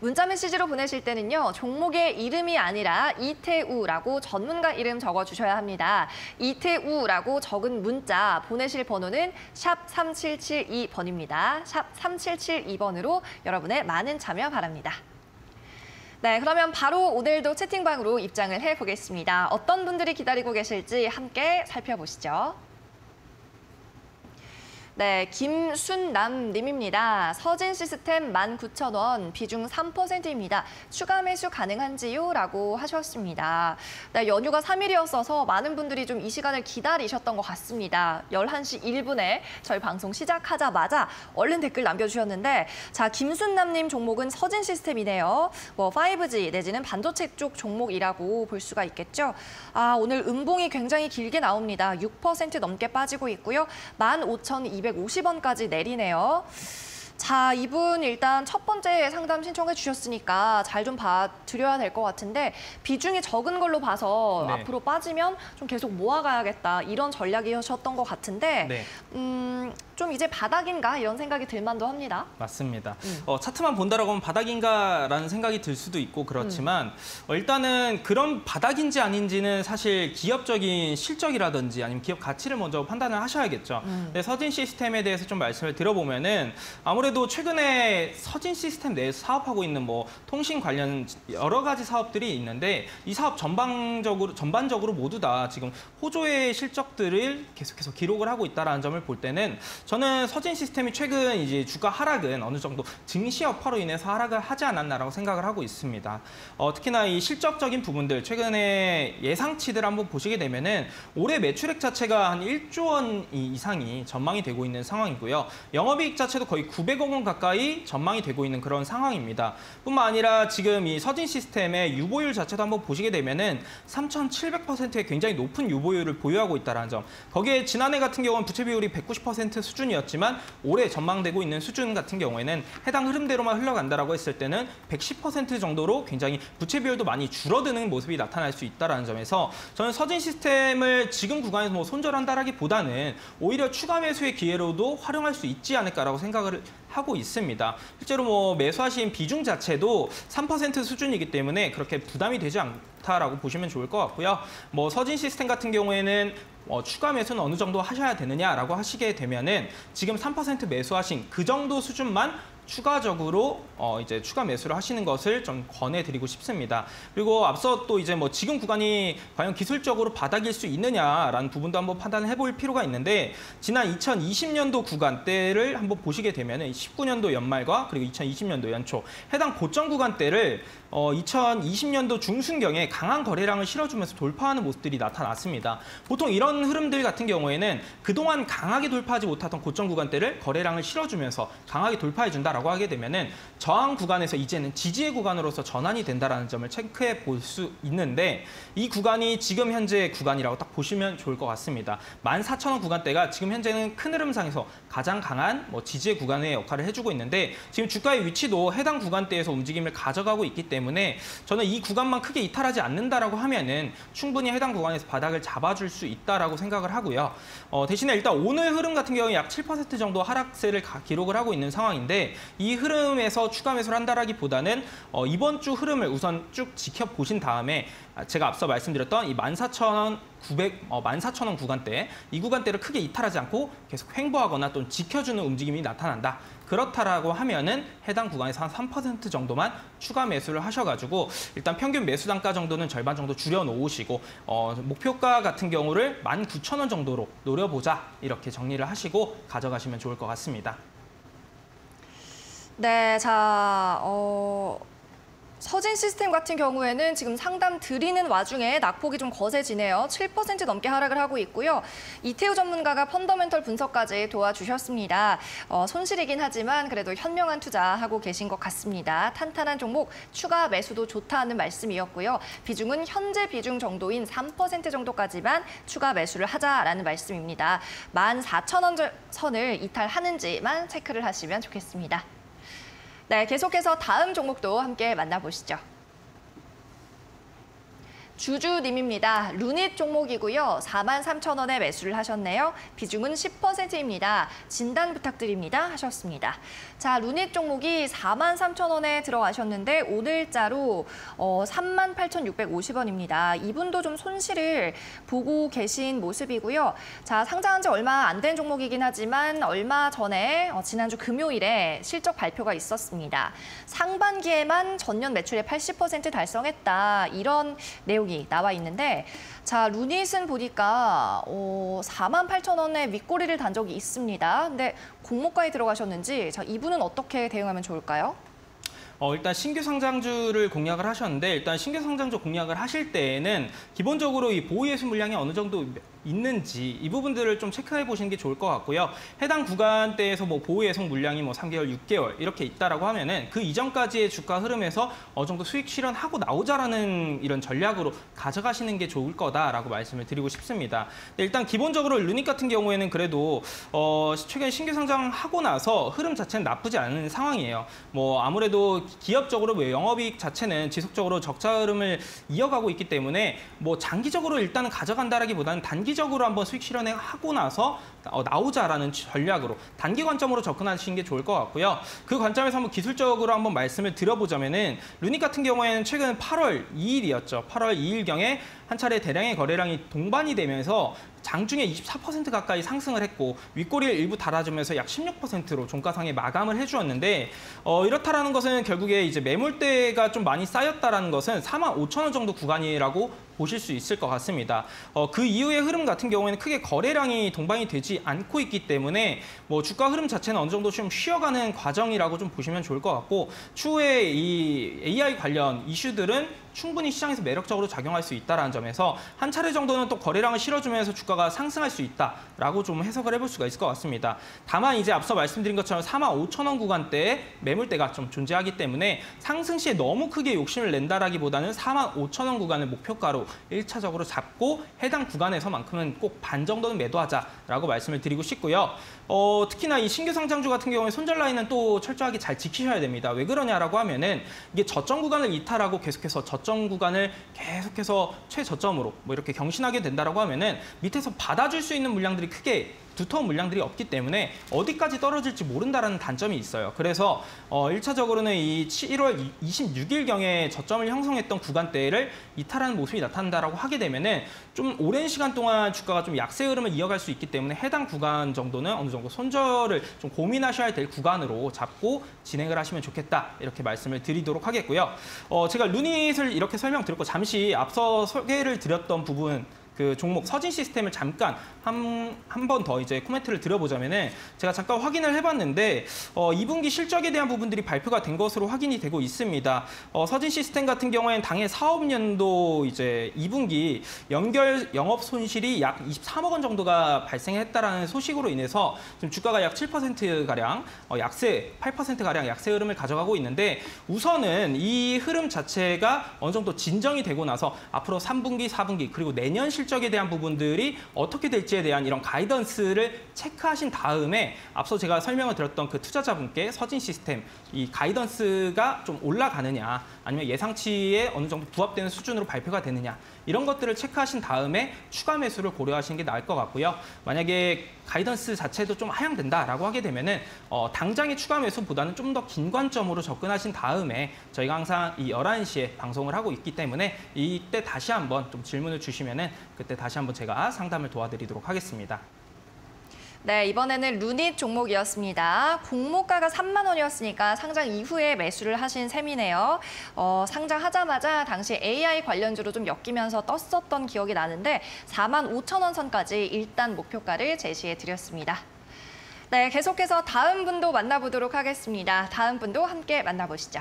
문자 메시지로 보내실 때는요. 종목의 이름이 아니라 이태우라고 전문가 이름 적어주셔야 합니다. 이태우라고 적은 문자 보내실 번호는 샵 3772번입니다. 샵 3772번으로 여러분의 많은 참여 바랍니다. 네, 그러면 바로 오늘도 채팅방으로 입장을 해보겠습니다. 어떤 분들이 기다리고 계실지 함께 살펴보시죠. 네, 김순남 님입니다. 서진 시스템 19,000원, 비중 3%입니다. 추가 매수 가능한지요? 라고 하셨습니다. 네, 연휴가 3일이었어서 많은 분들이 좀 이 시간을 기다리셨던 것 같습니다. 11시 1분에 저희 방송 시작하자마자 얼른 댓글 남겨주셨는데, 자, 김순남 님 종목은 서진 시스템이네요. 5G 내지는 반도체 쪽 종목이라고 볼 수가 있겠죠. 아, 오늘 음봉이 굉장히 길게 나옵니다. 6% 넘게 빠지고 있고요. 15,250원까지 내리네요. 자, 이분 일단 첫 번째 상담 신청해 주셨으니까 잘 좀 봐드려야 될 것 같은데 비중이 적은 걸로 봐서 네. 앞으로 빠지면 좀 계속 모아가야겠다 이런 전략이셨던 것 같은데 네. 좀 이제 바닥인가 이런 생각이 들만도 합니다. 맞습니다. 차트만 본다라고 하면 바닥인가라는 생각이 들 수도 있고 그렇지만 일단은 그런 바닥인지 아닌지는 사실 기업적인 실적이라든지 아니면 기업 가치를 먼저 판단을 하셔야겠죠. 네, 서진 시스템에 대해서 좀 말씀을 드려보면은 아무래도 최근에 서진 시스템 내에서 사업하고 있는 뭐 통신 관련 여러 가지 사업들이 있는데 이 사업 전반적으로 모두 다 지금 호조의 실적들을 계속해서 기록을 하고 있다는 점을 볼 때는 저는 서진 시스템이 최근 이제 주가 하락은 어느 정도 증시 여파로 인해서 하락을 하지 않았나라고 생각을 하고 있습니다. 특히나 이 실적적인 부분들 최근에 예상치들 한번 보시게 되면은 올해 매출액 자체가 한 1조 원 이상이 전망이 되고 있는 상황이고요. 영업이익 자체도 거의 900억 원 가까이 전망이 되고 있는 그런 상황입니다. 뿐만 아니라 지금 이 서진 시스템의 유보율 자체도 한번 보시게 되면은 3,700%의 굉장히 높은 유보율을 보유하고 있다는 점. 거기에 지난해 같은 경우는 부채 비율이 190% 수준이었지만 올해 전망되고 있는 수준 같은 경우에는 해당 흐름대로만 흘러간다라고 했을 때는 110% 정도로 굉장히 부채 비율도 많이 줄어드는 모습이 나타날 수 있다는 점에서 저는 서진 시스템을 지금 구간에서 뭐 손절한다라기보다는 오히려 추가 매수의 기회로도 활용할 수 있지 않을까라고 생각을 하고 있습니다. 실제로 뭐 매수하신 비중 자체도 3% 수준이기 때문에 그렇게 부담이 되지 않다라고 보시면 좋을 것 같고요. 뭐 서진 시스템 같은 경우에는 추가 매수는 어느 정도 하셔야 되느냐라고 하시게 되면은 지금 3% 매수하신 그 정도 수준만 추가적으로 이제 추가 매수를 하시는 것을 좀 권해드리고 싶습니다. 그리고 앞서 또 이제 뭐 지금 구간이 과연 기술적으로 바닥일 수 있느냐라는 부분도 한번 판단을 해볼 필요가 있는데 지난 2020년도 구간대를 한번 보시게 되면은 19년도 연말과 그리고 2020년도 연초 해당 고점 구간대를 2020년도 중순경에 강한 거래량을 실어주면서 돌파하는 모습들이 나타났습니다. 보통 이런 흐름들 같은 경우에는 그동안 강하게 돌파하지 못했던 고점 구간대를 거래량을 실어주면서 강하게 돌파해준다라고 하게 되면은 저항 구간에서 이제는 지지의 구간으로서 전환이 된다라는 점을 체크해 볼 수 있는데 이 구간이 지금 현재 구간이라고 딱 보시면 좋을 것 같습니다. 14,000원 구간대가 지금 현재는 큰 흐름상에서 가장 강한 지지의 구간의 역할을 해주고 있는데 지금 주가의 위치도 해당 구간대에서 움직임을 가져가고 있기 때문에 저는 이 구간만 크게 이탈하지 않는다라고 하면은 충분히 해당 구간에서 바닥을 잡아줄 수 있다라고 생각을 하고요. 대신에 일단 오늘 흐름 같은 경우에 약 7% 정도 하락세를 기록을 하고 있는 상황인데 이 흐름에서 추가 매수를 한다라기보다는 이번 주 흐름을 우선 쭉 지켜보신 다음에 제가 앞서 말씀드렸던 이 14,000원 구간대, 이 구간대를 크게 이탈하지 않고 계속 횡보하거나 또는 지켜주는 움직임이 나타난다. 그렇다라고 하면은 해당 구간에서 한 3% 정도만 추가 매수를 하셔가지고 일단 평균 매수 단가 정도는 절반 정도 줄여놓으시고 목표가 같은 경우를 19,000원 정도로 노려보자 이렇게 정리를 하시고 가져가시면 좋을 것 같습니다. 네, 자, 서진 시스템 같은 경우에는 지금 상담 드리는 와중에 낙폭이 좀 거세지네요. 7% 넘게 하락을 하고 있고요. 이태우 전문가가 펀더멘털 분석까지 도와주셨습니다. 손실이긴 하지만 그래도 현명한 투자하고 계신 것 같습니다. 탄탄한 종목 추가 매수도 좋다는 말씀이었고요. 비중은 현재 비중 정도인 3% 정도까지만 추가 매수를 하자라는 말씀입니다. 14,000원 선을 이탈하는지만 체크를 하시면 좋겠습니다. 네, 계속해서 다음 종목도 함께 만나보시죠. 주주님입니다. 루닛 종목이고요. 43,000원에 매수를 하셨네요. 비중은 10%입니다. 진단 부탁드립니다 하셨습니다. 자, 루닛 종목이 43,000원에 들어가셨는데 오늘자로 38,650원입니다. 이분도 좀 손실을 보고 계신 모습이고요. 자, 상장한 지 얼마 안 된 종목이긴 하지만 얼마 전에 지난주 금요일에 실적 발표가 있었습니다. 상반기에만 전년 매출의 80% 달성했다. 이런 내용이 나와 있는데, 자, 루닛은 보니까 48,000원에 윗꼬리를 단 적이 있습니다. 근데 공모가에 들어가셨는지, 자, 이분은 어떻게 대응하면 좋을까요? 일단 신규 상장주를 공략을 하셨는데, 일단 신규 상장주 공략을 하실 때에는 기본적으로 이 보유예수 물량이 어느 정도 있는지 이 부분들을 좀 체크해 보시는 게 좋을 것 같고요. 해당 구간대에서 뭐 보유 예속 물량이 뭐 3개월, 6개월 이렇게 있다라고 하면은 그 이전까지의 주가 흐름에서 어느 정도 수익 실현하고 나오자라는 이런 전략으로 가져가시는 게 좋을 거다라고 말씀을 드리고 싶습니다. 일단 기본적으로 루닛 같은 경우에는 그래도 최근 신규 상장하고 나서 흐름 자체는 나쁘지 않은 상황이에요. 뭐 아무래도 기업적으로 영업이익 자체는 지속적으로 적자 흐름을 이어가고 있기 때문에 뭐 장기적으로 일단은 가져간다라기보다는 단기적으로 한번 수익 실현하고 나서 나오자라는 전략으로 단기 관점으로 접근하시는 게 좋을 것 같고요. 그 관점에서 한번 기술적으로 한번 말씀을 드려보자면은 루닛 같은 경우에는 최근 8월 2일이었죠. 8월 2일경에 한 차례 대량의 거래량이 동반이 되면서 장중에 24% 가까이 상승을 했고 윗꼬리를 일부 달아주면서 약 16%로 종가상에 마감을 해주었는데 이렇다라는 것은 결국에 이제 매물대가 좀 많이 쌓였다라는 것은 45,000원 정도 구간이라고 보실 수 있을 것 같습니다. 그 이후의 흐름 같은 경우에는 크게 거래량이 동반이 되지 않고 있기 때문에 뭐 주가 흐름 자체는 어느 정도 좀 쉬어가는 과정이라고 좀 보시면 좋을 것 같고 추후에 이 AI 관련 이슈들은 충분히 시장에서 매력적으로 작용할 수 있다는 점에서 한 차례 정도는 또 거래량을 실어주면서 주가가 상승할 수 있다라고 좀 해석을 해볼 수가 있을 것 같습니다. 다만 이제 앞서 말씀드린 것처럼 45,000원 구간대에 매물대가 좀 존재하기 때문에 상승 시에 너무 크게 욕심을 낸다라기보다는 45,000원 구간을 목표가로 1차적으로 잡고 해당 구간에서만큼은 꼭 반 정도는 매도하자라고 말씀을 드리고 싶고요. 특히나 이 신규 상장주 같은 경우에 손절 라인은 또 철저하게 잘 지키셔야 됩니다. 왜 그러냐라고 하면은 이게 저점 구간을 이탈하고 계속해서 저점 구간을 계속해서 최저점으로 뭐 이렇게 경신하게 된다라고 하면은 밑에서 받아줄 수 있는 물량들이 크게 두터운 물량들이 없기 때문에 어디까지 떨어질지 모른다라는 단점이 있어요. 그래서 1차적으로는 이 7월 26일경에 저점을 형성했던 구간대를 이탈하는 모습이 나타난다라고 하게 되면은 좀 오랜 시간 동안 주가가 좀 약세 흐름을 이어갈 수 있기 때문에 해당 구간 정도는 어느 정도 손절을 좀 고민하셔야 될 구간으로 잡고 진행을 하시면 좋겠다 이렇게 말씀을 드리도록 하겠고요. 제가 루닛을 이렇게 설명드렸고 잠시 앞서 소개를 드렸던 부분 그 종목 서진 시스템을 잠깐 한 번 더 이제 코멘트를 드려보자면은 제가 잠깐 확인을 해봤는데 2분기 실적에 대한 부분들이 발표가 된 것으로 확인이 되고 있습니다. 서진 시스템 같은 경우에는 당해 사업년도 이제 2분기 연결 영업 손실이 약 23억 원 정도가 발생했다라는 소식으로 인해서 지금 주가가 약 7% 가량 약세 8% 가량 약세 흐름을 가져가고 있는데 우선은 이 흐름 자체가 어느 정도 진정이 되고 나서 앞으로 3분기, 4분기 그리고 내년 실적에 대한 부분들이 어떻게 될지에 대한 이런 가이던스를 체크하신 다음에 앞서 제가 설명을 드렸던 그 투자자분께 서진 시스템 이 가이던스가 좀 올라가느냐 아니면 예상치에 어느 정도 부합되는 수준으로 발표가 되느냐 이런 것들을 체크하신 다음에 추가 매수를 고려하시는 게 나을 것 같고요. 만약에 가이던스 자체도 좀 하향된다라고 하게 되면은 당장의 추가 매수보다는 좀 더 긴 관점으로 접근하신 다음에 저희가 항상 이 11시에 방송을 하고 있기 때문에 이때 다시 한번 좀 질문을 주시면은 그때 다시 한번 제가 상담을 도와드리도록 하겠습니다. 네, 이번에는 루닛 종목이었습니다. 공모가가 3만 원이었으니까 상장 이후에 매수를 하신 셈이네요. 상장하자마자 당시 AI 관련주로 좀 엮이면서 떴었던 기억이 나는데 45,000원 선까지 일단 목표가를 제시해 드렸습니다. 네, 계속해서 다음 분도 만나보도록 하겠습니다. 다음 분도 함께 만나보시죠.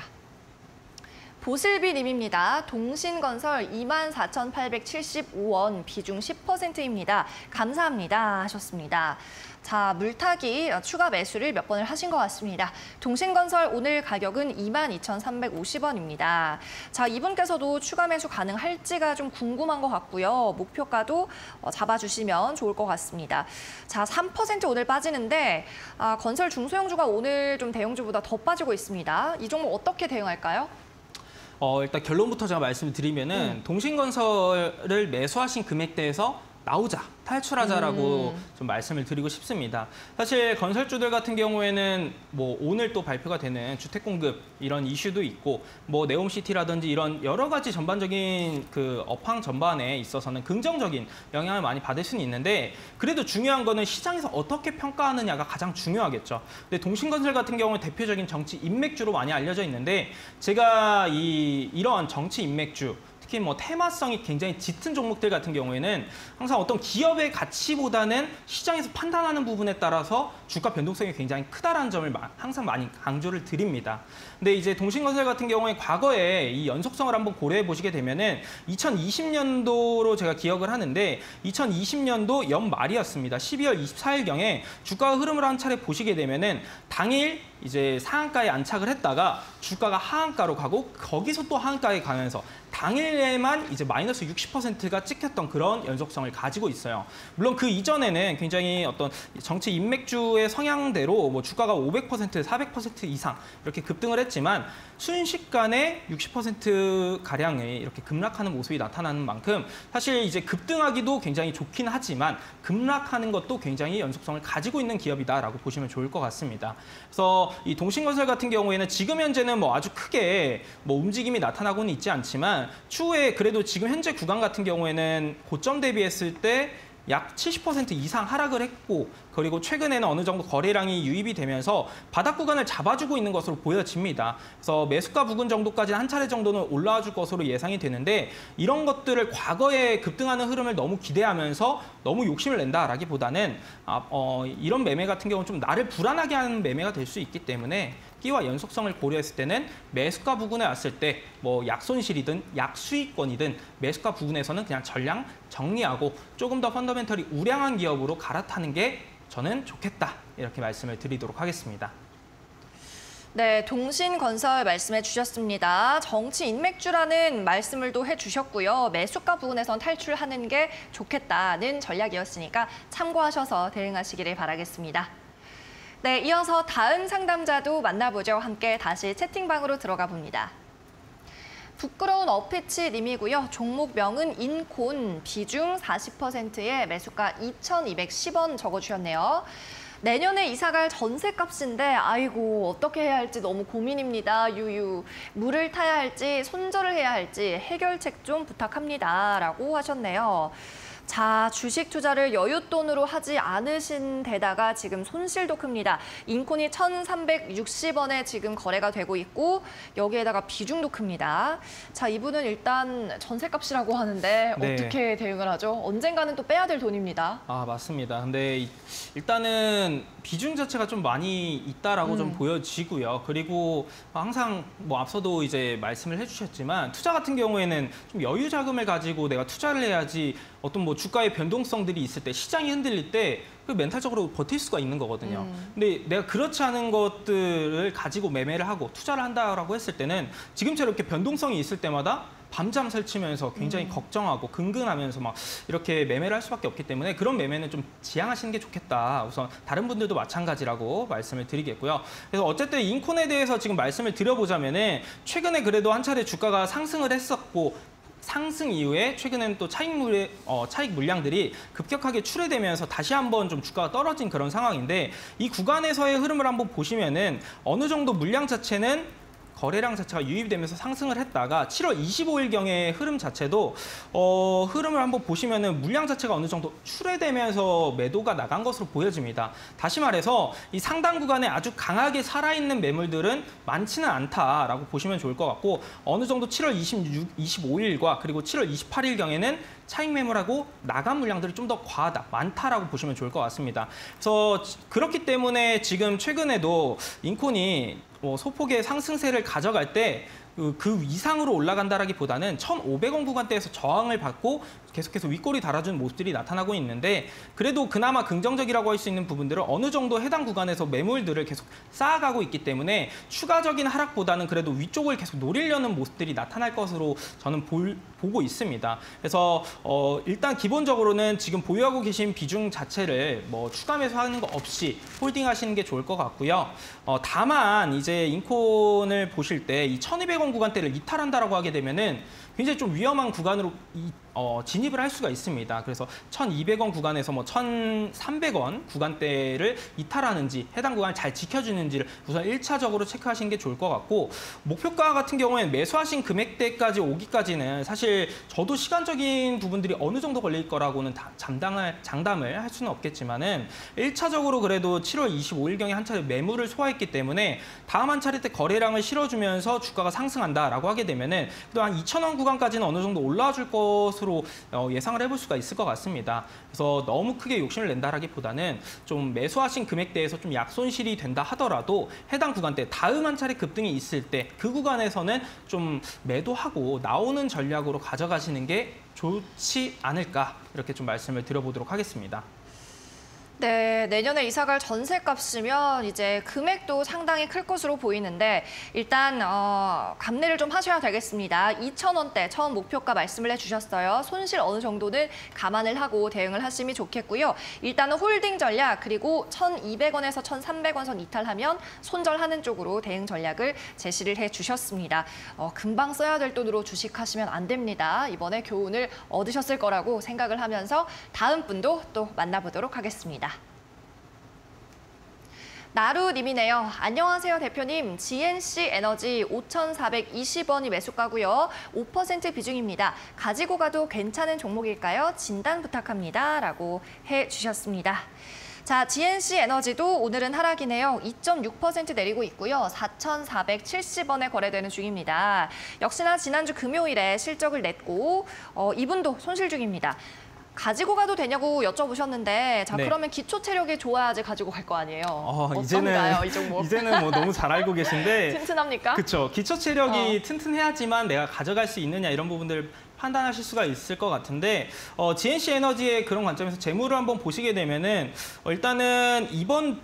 보슬비님입니다. 동신건설 24,875원, 비중 10%입니다. 감사합니다 하셨습니다. 자, 물타기 추가 매수를 몇 번을 하신 것 같습니다. 동신건설 오늘 가격은 22,350원입니다. 자, 이분께서도 추가 매수 가능할지가 좀 궁금한 것 같고요. 목표가도 잡아주시면 좋을 것 같습니다. 자, 3% 오늘 빠지는데 건설 중소형주가 오늘 좀 대형주보다 더 빠지고 있습니다. 이 종목 어떻게 대응할까요? 일단 결론부터 제가 말씀을 드리면은 동신건설을 매수하신 금액대에서 나오자, 탈출하자라고 좀 말씀을 드리고 싶습니다. 사실 건설주들 같은 경우에는 뭐 오늘 또 발표가 되는 주택 공급 이런 이슈도 있고 뭐 네옴시티라든지 이런 여러 가지 전반적인 그 업황 전반에 있어서는 긍정적인 영향을 많이 받을 수는 있는데 그래도 중요한 거는 시장에서 어떻게 평가하느냐가 가장 중요하겠죠. 근데 동신건설 같은 경우는 대표적인 정치 인맥주로 많이 알려져 있는데 제가 이런 정치 인맥주 특히 뭐 테마성이 굉장히 짙은 종목들 같은 경우에는 항상 어떤 기업의 가치보다는 시장에서 판단하는 부분에 따라서 주가 변동성이 굉장히 크다라는 점을 항상 많이 강조를 드립니다. 근데 이제 동신건설 같은 경우에 과거에 이 연속성을 한번 고려해 보시게 되면은 2020년도로 제가 기억을 하는데 2020년도 연말이었습니다. 12월 24일경에 주가 흐름을 한 차례 보시게 되면은 당일 이제 상한가에 안착을 했다가 주가가 하한가로 가고 거기서 또 하한가에 가면서 당일에만 이제 마이너스 60%가 찍혔던 그런 연속성을 가지고 있어요. 물론 그 이전에는 굉장히 어떤 정치 인맥주의 성향대로 뭐 주가가 500%, 400% 이상 이렇게 급등을 했지만 순식간에 60%가량의 이렇게 급락하는 모습이 나타나는 만큼 사실 이제 급등하기도 굉장히 좋긴 하지만 급락하는 것도 굉장히 연속성을 가지고 있는 기업이다라고 보시면 좋을 것 같습니다. 그래서 이 동신건설 같은 경우에는 지금 현재는 뭐 아주 크게 뭐 움직임이 나타나고는 있지 않지만 추후에 그래도 지금 현재 구간 같은 경우에는 고점 대비했을 때 약 70% 이상 하락을 했고 그리고 최근에는 어느 정도 거래량이 유입이 되면서 바닥 구간을 잡아주고 있는 것으로 보여집니다. 그래서 매수가 부근 정도까지는 한 차례 정도는 올라와 줄 것으로 예상이 되는데 이런 것들을 과거에 급등하는 흐름을 너무 기대하면서 너무 욕심을 낸다라기보다는 이런 매매 같은 경우는 좀 나를 불안하게 하는 매매가 될 수 있기 때문에 끼와 연속성을 고려했을 때는 매수가 부근에 왔을 때 뭐 약손실이든 약수익권이든 매수가 부근에서는 그냥 전량 정리하고 조금 더 펀더멘털이 우량한 기업으로 갈아타는 게 저는 좋겠다 이렇게 말씀을 드리도록 하겠습니다. 네, 동신건설 말씀해 주셨습니다. 정치 인맥주라는 말씀을 또 해주셨고요. 매수가 부분에선 탈출하는 게 좋겠다는 전략이었으니까 참고하셔서 대응하시기를 바라겠습니다. 네, 이어서 다음 상담자도 만나보죠. 함께 다시 채팅방으로 들어가 봅니다. 부끄러운 어피치님이고요. 종목명은 인콘, 비중 40%에 매수가 2,210원 적어주셨네요. 내년에 이사갈 전셋값인데 아이고 어떻게 해야 할지 너무 고민입니다. 유유. 물을 타야 할지 손절을 해야 할지 해결책 좀 부탁합니다. 라고 하셨네요. 자, 주식 투자를 여윳돈으로 하지 않으신 데다가 지금 손실도 큽니다. 인콘이 1,360원에 지금 거래가 되고 있고 여기에다가 비중도 큽니다. 자, 이분은 일단 전셋값이라고 하는데 네. 어떻게 대응을 하죠? 언젠가는 또 빼야 될 돈입니다. 아, 맞습니다. 근데 일단은 비중 자체가 좀 많이 있다라고 좀 보여지고요. 그리고 항상 뭐 앞서도 이제 말씀을 해주셨지만 투자 같은 경우에는 좀 여유 자금을 가지고 내가 투자를 해야지 어떤 뭐 주가의 변동성들이 있을 때 시장이 흔들릴 때 그 멘탈적으로 버틸 수가 있는 거거든요. 근데 내가 그렇지 않은 것들을 가지고 매매를 하고 투자를 한다라고 했을 때는 지금처럼 이렇게 변동성이 있을 때마다 밤잠 설치면서 굉장히 걱정하고 근근하면서 막 이렇게 매매를 할 수밖에 없기 때문에 그런 매매는 좀 지양하시는 게 좋겠다. 우선 다른 분들도 마찬가지라고 말씀을 드리겠고요. 그래서 어쨌든 인콘에 대해서 지금 말씀을 드려보자면은 최근에 그래도 한 차례 주가가 상승을 했었고 상승 이후에 최근에는 또 차익 물량들이 급격하게 출회되면서 다시 한번 좀 주가가 떨어진 그런 상황인데 이 구간에서의 흐름을 한번 보시면은 어느 정도 물량 자체는 거래량 자체가 유입되면서 상승을 했다가 7월 25일경의 흐름 자체도 흐름을 한번 보시면은 물량 자체가 어느 정도 출회되면서 매도가 나간 것으로 보여집니다. 다시 말해서 이 상단 구간에 아주 강하게 살아있는 매물들은 많지는 않다라고 보시면 좋을 것 같고 어느 정도 7월 25일과 그리고 7월 28일경에는 차익 매물하고 나간 물량들이 좀 더 과하다, 많다라고 보시면 좋을 것 같습니다. 그래서 그렇기 때문에 지금 최근에도 인콘이 소폭의 상승세를 가져갈 때 그 이상으로 올라간다라기보다는 1,500원 구간대에서 저항을 받고 계속해서 윗골이 달아주는 모습들이 나타나고 있는데 그래도 그나마 긍정적이라고 할 수 있는 부분들은 어느 정도 해당 구간에서 매물들을 계속 쌓아가고 있기 때문에 추가적인 하락보다는 그래도 위쪽을 계속 노리려는 모습들이 나타날 것으로 저는 보고 있습니다. 그래서 일단 기본적으로는 지금 보유하고 계신 비중 자체를 뭐 추가 매수하는 거 없이 홀딩하시는 게 좋을 것 같고요. 다만 이제 인콘을 보실 때 이 1,200원 구간대를 이탈한다라고 하게 되면은 굉장히 좀 위험한 구간으로 진입을 할 수가 있습니다. 그래서 1,200원 구간에서 뭐 1,300원 구간대를 이탈하는지 해당 구간을 잘 지켜주는지를 우선 1차적으로 체크하시는 게 좋을 것 같고 목표가 같은 경우에는 매수하신 금액대까지 오기까지는 사실 저도 시간적인 부분들이 어느 정도 걸릴 거라고는 장담을 할 수는 없겠지만은 1차적으로 그래도 7월 25일경에 한 차례 매물을 소화했기 때문에 다음 한 차례 때 거래량을 실어주면서 주가가 상승한다라고 하게 되면은 또 한 2,000원 구간까지는 어느 정도 올라와 줄 것으로 예상을 해볼 수가 있을 것 같습니다. 그래서 너무 크게 욕심을 낸다라기보다는 좀 매수하신 금액대에서 좀 약손실이 된다 하더라도 해당 구간대 다음 한 차례 급등이 있을 때 그 구간에서는 좀 매도하고 나오는 전략으로 가져가시는 게 좋지 않을까 이렇게 좀 말씀을 드려보도록 하겠습니다. 네, 내년에 이사갈 전셋값이면 이제 금액도 상당히 클 것으로 보이는데 일단 감내를 좀 하셔야 되겠습니다. 2,000원대 처음 목표가 말씀을 해주셨어요. 손실 어느 정도는 감안을 하고 대응을 하시면 좋겠고요. 일단은 홀딩 전략 그리고 1,200원에서 1,300원 선 이탈하면 손절하는 쪽으로 대응 전략을 제시를 해주셨습니다. 금방 써야 될 돈으로 주식하시면 안 됩니다. 이번에 교훈을 얻으셨을 거라고 생각을 하면서 다음 분도 또 만나보도록 하겠습니다. 나루님이네요. 안녕하세요, 대표님. GNC 에너지 5,420원이 매수가고요. 5% 비중입니다. 가지고 가도 괜찮은 종목일까요? 진단 부탁합니다. 라고 해주셨습니다. 자, GNC 에너지도 오늘은 하락이네요. 2.6% 내리고 있고요. 4,470원에 거래되는 중입니다. 역시나 지난주 금요일에 실적을 냈고 이분도 손실 중입니다. 가지고 가도 되냐고 여쭤보셨는데 자 네. 그러면 기초 체력이 좋아야지 가지고 갈 거 아니에요. 이제는 이 종목? 이제는 뭐 너무 잘 알고 계신데 튼튼합니까? 그렇죠. 기초 체력이 튼튼해야지만 내가 가져갈 수 있느냐 이런 부분들을 판단하실 수가 있을 것 같은데 GNC 에너지의 그런 관점에서 재무를 한번 보시게 되면은 일단은 이번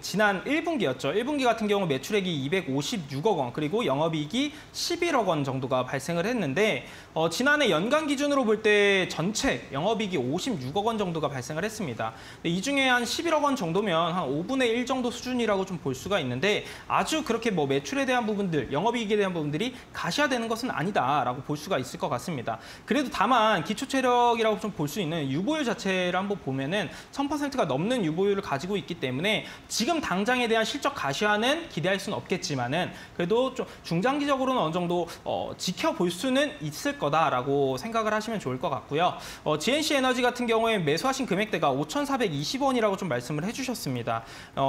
지난 1분기였죠. 1분기 같은 경우 매출액이 256억 원, 그리고 영업이익이 11억 원 정도가 발생을 했는데 지난해 연간 기준으로 볼 때 전체 영업이익이 56억 원 정도가 발생을 했습니다. 이 중에 한 11억 원 정도면 한 5분의 1 정도 수준이라고 좀 볼 수가 있는데 아주 그렇게 뭐 매출에 대한 부분들, 영업이익에 대한 부분들이 가시화되는 것은 아니다라고 볼 수가 있을 것 같습니다. 그래도 다만 기초 체력이라고 좀 볼 수 있는 유보율 자체를 한번 보면은 1000%가 넘는 유보율을 가지고 있기 때문에 지금 당장에 대한 실적 가시화는 기대할 수는 없겠지만은 그래도 좀 중장기적으로는 어느 정도 지켜볼 수는 있을 거다라고 생각을 하시면 좋을 것 같고요. GNC 에너지 같은 경우에 매수하신 금액대가 5,420원이라고 좀 말씀을 해주셨습니다.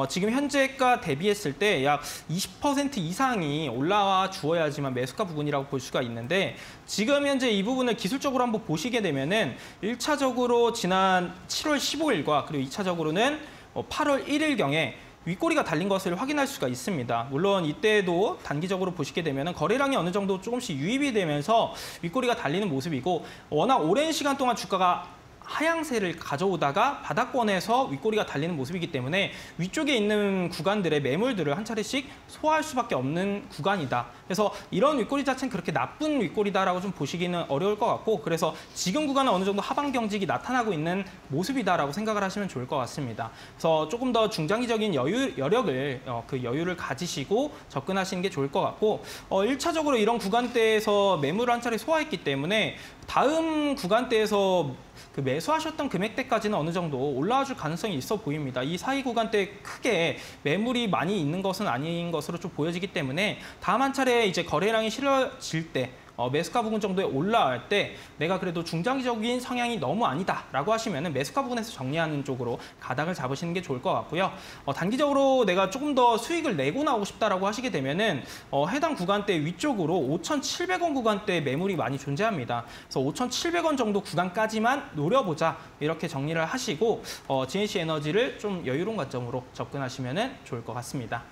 지금 현재가 대비했을 때 약 20% 이상이 올라와 주어야지만 매수가 부분이라고 볼 수가 있는데 지금 현재 이 부분을 기술적으로 한번 보시게 되면은 1차적으로 지난 7월 15일과 그리고 2차적으로는 8월 1일경에 윗꼬리가 달린 것을 확인할 수가 있습니다. 물론 이때도 단기적으로 보시게 되면 거래량이 어느 정도 조금씩 유입이 되면서 윗꼬리가 달리는 모습이고 워낙 오랜 시간 동안 주가가 하향세를 가져오다가 바닥권에서 윗꼬리가 달리는 모습이기 때문에 위쪽에 있는 구간들의 매물들을 한 차례씩 소화할 수밖에 없는 구간이다. 그래서 이런 윗꼬리 자체는 그렇게 나쁜 윗꼬리다라고 좀 보시기는 어려울 것 같고 그래서 지금 구간은 어느 정도 하방 경직이 나타나고 있는 모습이다라고 생각을 하시면 좋을 것 같습니다. 그래서 조금 더 중장기적인 여력을 그 여유를 가지시고 접근하시는 게 좋을 것 같고 1차적으로 이런 구간대에서 매물을 한 차례 소화했기 때문에 다음 구간대에서 그 매수하셨던 금액대까지는 어느 정도 올라와 줄 가능성이 있어 보입니다. 이 사이 구간대에 크게 매물이 많이 있는 것은 아닌 것으로 좀 보여지기 때문에 다음 한 차례 이제 거래량이 실어질 때 매수가 부분 정도에 올라갈 때 내가 그래도 중장기적인 성향이 너무 아니다라고 하시면 매수가 부분에서 정리하는 쪽으로 가닥을 잡으시는 게 좋을 것 같고요. 단기적으로 내가 조금 더 수익을 내고 나오고 싶다라고 하시게 되면은 해당 구간대 위쪽으로 5,700원 구간대 매물이 많이 존재합니다. 그래서 5,700원 정도 구간까지만 노려보자 이렇게 정리를 하시고 GNC 에너지를 좀 여유로운 관점으로 접근하시면 좋을 것 같습니다.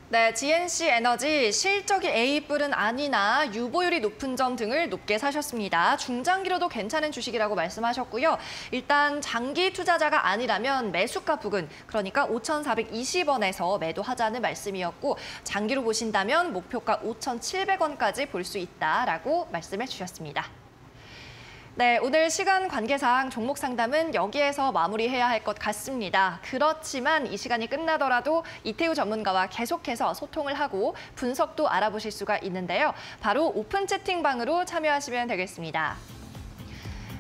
네, GNC 에너지 실적이 A뿔은 아니나 유보율이 높은 점 등을 높게 사셨습니다. 중장기로도 괜찮은 주식이라고 말씀하셨고요. 일단 장기 투자자가 아니라면 매수가 부근, 그러니까 5,420원에서 매도하자는 말씀이었고 장기로 보신다면 목표가 5,700원까지 볼 수 있다라고 말씀해 주셨습니다. 네, 오늘 시간 관계상 종목 상담은 여기에서 마무리해야 할 것 같습니다. 그렇지만 이 시간이 끝나더라도 이태우 전문가와 계속해서 소통을 하고 분석도 알아보실 수가 있는데요. 바로 오픈 채팅방으로 참여하시면 되겠습니다.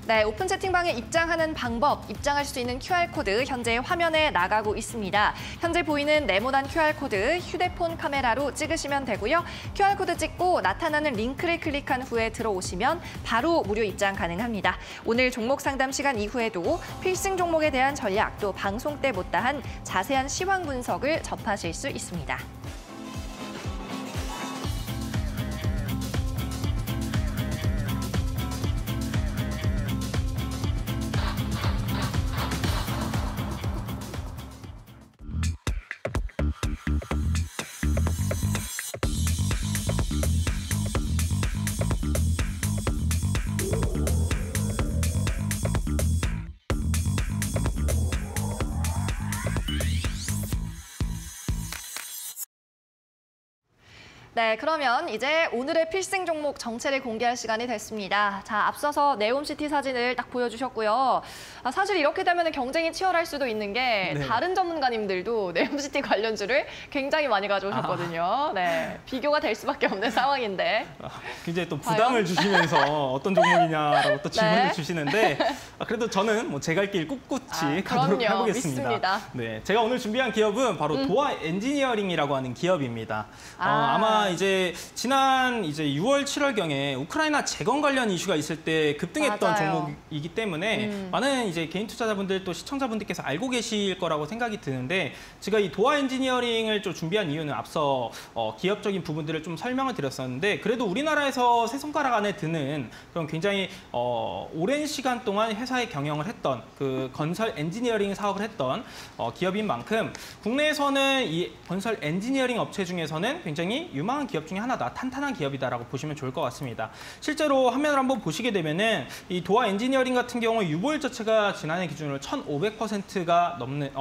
네, 오픈 채팅방에 입장하는 방법, 입장할 수 있는 QR코드 현재 화면에 나가고 있습니다. 현재 보이는 네모난 QR코드 휴대폰 카메라로 찍으시면 되고요. QR코드 찍고 나타나는 링크를 클릭한 후에 들어오시면 바로 무료 입장 가능합니다. 오늘 종목 상담 시간 이후에도 필승 종목에 대한 전략, 또 방송 때 못다한 자세한 시황 분석을 접하실 수 있습니다. 네, 그러면 이제 오늘의 필승 종목 정체를 공개할 시간이 됐습니다. 자, 앞서서 네옴시티 사진을 딱 보여주셨고요. 사실 이렇게 되면 경쟁이 치열할 수도 있는 게 네. 다른 전문가님들도 네옴시티 관련주를 굉장히 많이 가져오셨거든요. 네, 비교가 될 수밖에 없는 상황인데. 굉장히 또 부담을 주시면서 어떤 종목이냐라고 또 질문을 네. 주시는데 그래도 저는 뭐 제 갈 길 꿋꿋이 가도록 그럼요, 해보겠습니다. 믿습니다. 네, 제가 오늘 준비한 기업은 바로 도아 엔지니어링이라고 하는 기업입니다. 아마 이제 지난 6월, 7월경에 우크라이나 재건 관련 이슈가 있을 때 급등했던 맞아요. 종목이기 때문에 많은 이제 개인 투자자분들 또 시청자분들께서 알고 계실 거라고 생각이 드는데 제가 이 도아 엔지니어링을 좀 준비한 이유는 앞서 기업적인 부분들을 좀 설명을 드렸었는데 그래도 우리나라에서 세 손가락 안에 드는 그런 굉장히 오랜 시간 동안 회사의 경영을 했던 그 건설 엔지니어링 사업을 했던 기업인 만큼 국내에서는 이 건설 엔지니어링 업체 중에서는 굉장히 유망한 기업 중에 하나다, 탄탄한 기업이다라고 보시면 좋을 것 같습니다. 실제로 화면을 한번 보시게 되면은 이 도아 엔지니어링 같은 경우 유보율 자체가 지난해 기준으로 1,500%가 넘는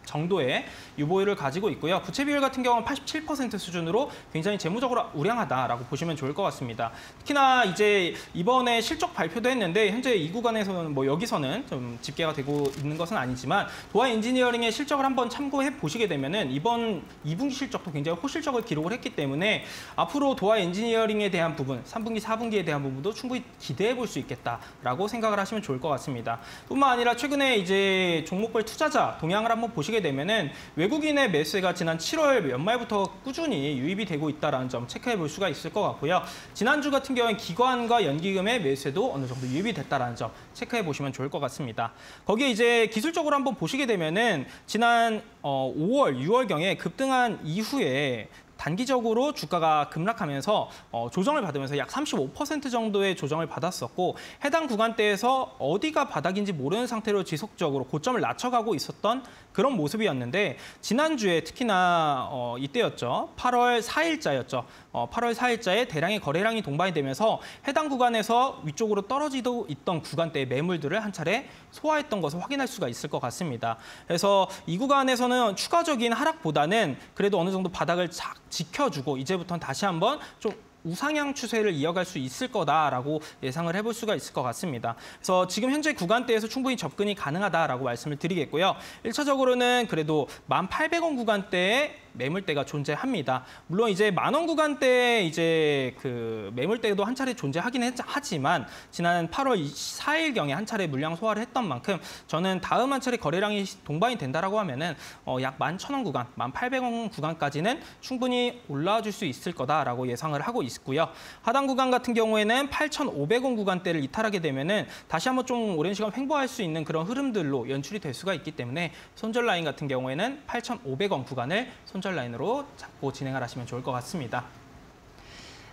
정도의 유보율을 가지고 있고요. 부채 비율 같은 경우는 87% 수준으로 굉장히 재무적으로 우량하다라고 보시면 좋을 것 같습니다. 특히나 이제 이번에 실적 발표도 했는데 현재 이 구간에서는 뭐 여기서는 좀 집계가 되고 있는 것은 아니지만 도아 엔지니어링의 실적을 한번 참고해 보시게 되면은 이번 2분기 실적도 굉장히 호실적을 기록을 했기 때문에 앞으로 도아 엔지니어링에 대한 부분, 3분기, 4분기에 대한 부분도 충분히 기대해 볼 수 있겠다라고 생각을 하시면 좋을 것 같습니다. 뿐만 아니라 최근에 이제 종목별 투자자 동향을 한번 보시게 되면은 외국인의 매수가 지난 7월 연말부터 꾸준히 유입이 되고 있다는 점 체크해 볼 수가 있을 것 같고요. 지난주 같은 경우는 기관과 연기금의 매수도 어느 정도 유입이 됐다는 점 체크해 보시면 좋을 것 같습니다. 거기에 이제 기술적으로 한번 보시게 되면은 지난 5월, 6월경에 급등한 이후에 단기적으로 주가가 급락하면서 조정을 받으면서 약 35% 정도의 조정을 받았었고 해당 구간대에서 어디가 바닥인지 모르는 상태로 지속적으로 고점을 낮춰가고 있었던 그런 모습이었는데 지난주에 특히나 이때였죠. 8월 4일자였죠. 8월 4일자에 대량의 거래량이 동반이 되면서 해당 구간에서 위쪽으로 떨어지고 있던 구간대의 매물들을 한 차례 소화했던 것을 확인할 수가 있을 것 같습니다. 그래서 이 구간에서는 추가적인 하락보다는 그래도 어느 정도 바닥을 지켜주고 이제부터는 다시 한번 좀 우상향 추세를 이어갈 수 있을 거다라고 예상을 해볼 수가 있을 것 같습니다. 그래서 지금 현재 구간대에서 충분히 접근이 가능하다라고 말씀을 드리겠고요. 1차적으로는 그래도 1,800원 구간대에 매물대가 존재합니다. 물론 이제 10,000원 구간대에 이제 그 매물대도 한 차례 존재하긴 하지만 지난 8월 4일경에 한 차례 물량 소화를 했던 만큼 저는 다음 한 차례 거래량이 동반이 된다라고 하면은 약 11,000원 구간, 1,800원 구간까지는 충분히 올라와 줄 수 있을 거다라고 예상을 하고 있고요. 하단 구간 같은 경우에는 8,500원 구간대를 이탈하게 되면은 다시 한번 좀 오랜 시간 횡보할 수 있는 그런 흐름들로 연출이 될 수가 있기 때문에 손절 라인 같은 경우에는 8,500원 구간을 손절 라인으로 잡고 진행을 하시면 좋을 것 같습니다.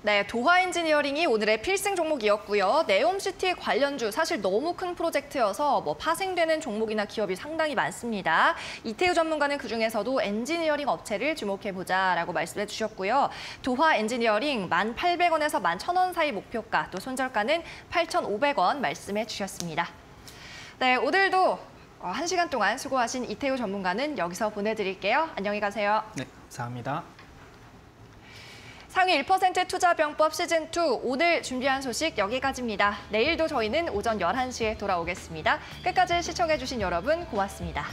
네, 도화 엔지니어링이 오늘의 필승 종목이었고요. 네옴시티 관련주 사실 너무 큰 프로젝트여서 파생되는 종목이나 기업이 상당히 많습니다. 이태우 전문가는 그중에서도 엔지니어링 업체를 주목해보자라고 말씀해 주셨고요. 도화 엔지니어링 1,800원에서 11,000원 사이 목표가, 또 손절가는 8,500원 말씀해 주셨습니다. 네, 오늘도 1시간 동안 수고하신 이태우 전문가는 여기서 보내드릴게요. 안녕히 가세요. 네, 감사합니다. 상위 1% 투자병법 시즌2 오늘 준비한 소식 여기까지입니다. 내일도 저희는 오전 11시에 돌아오겠습니다. 끝까지 시청해주신 여러분 고맙습니다.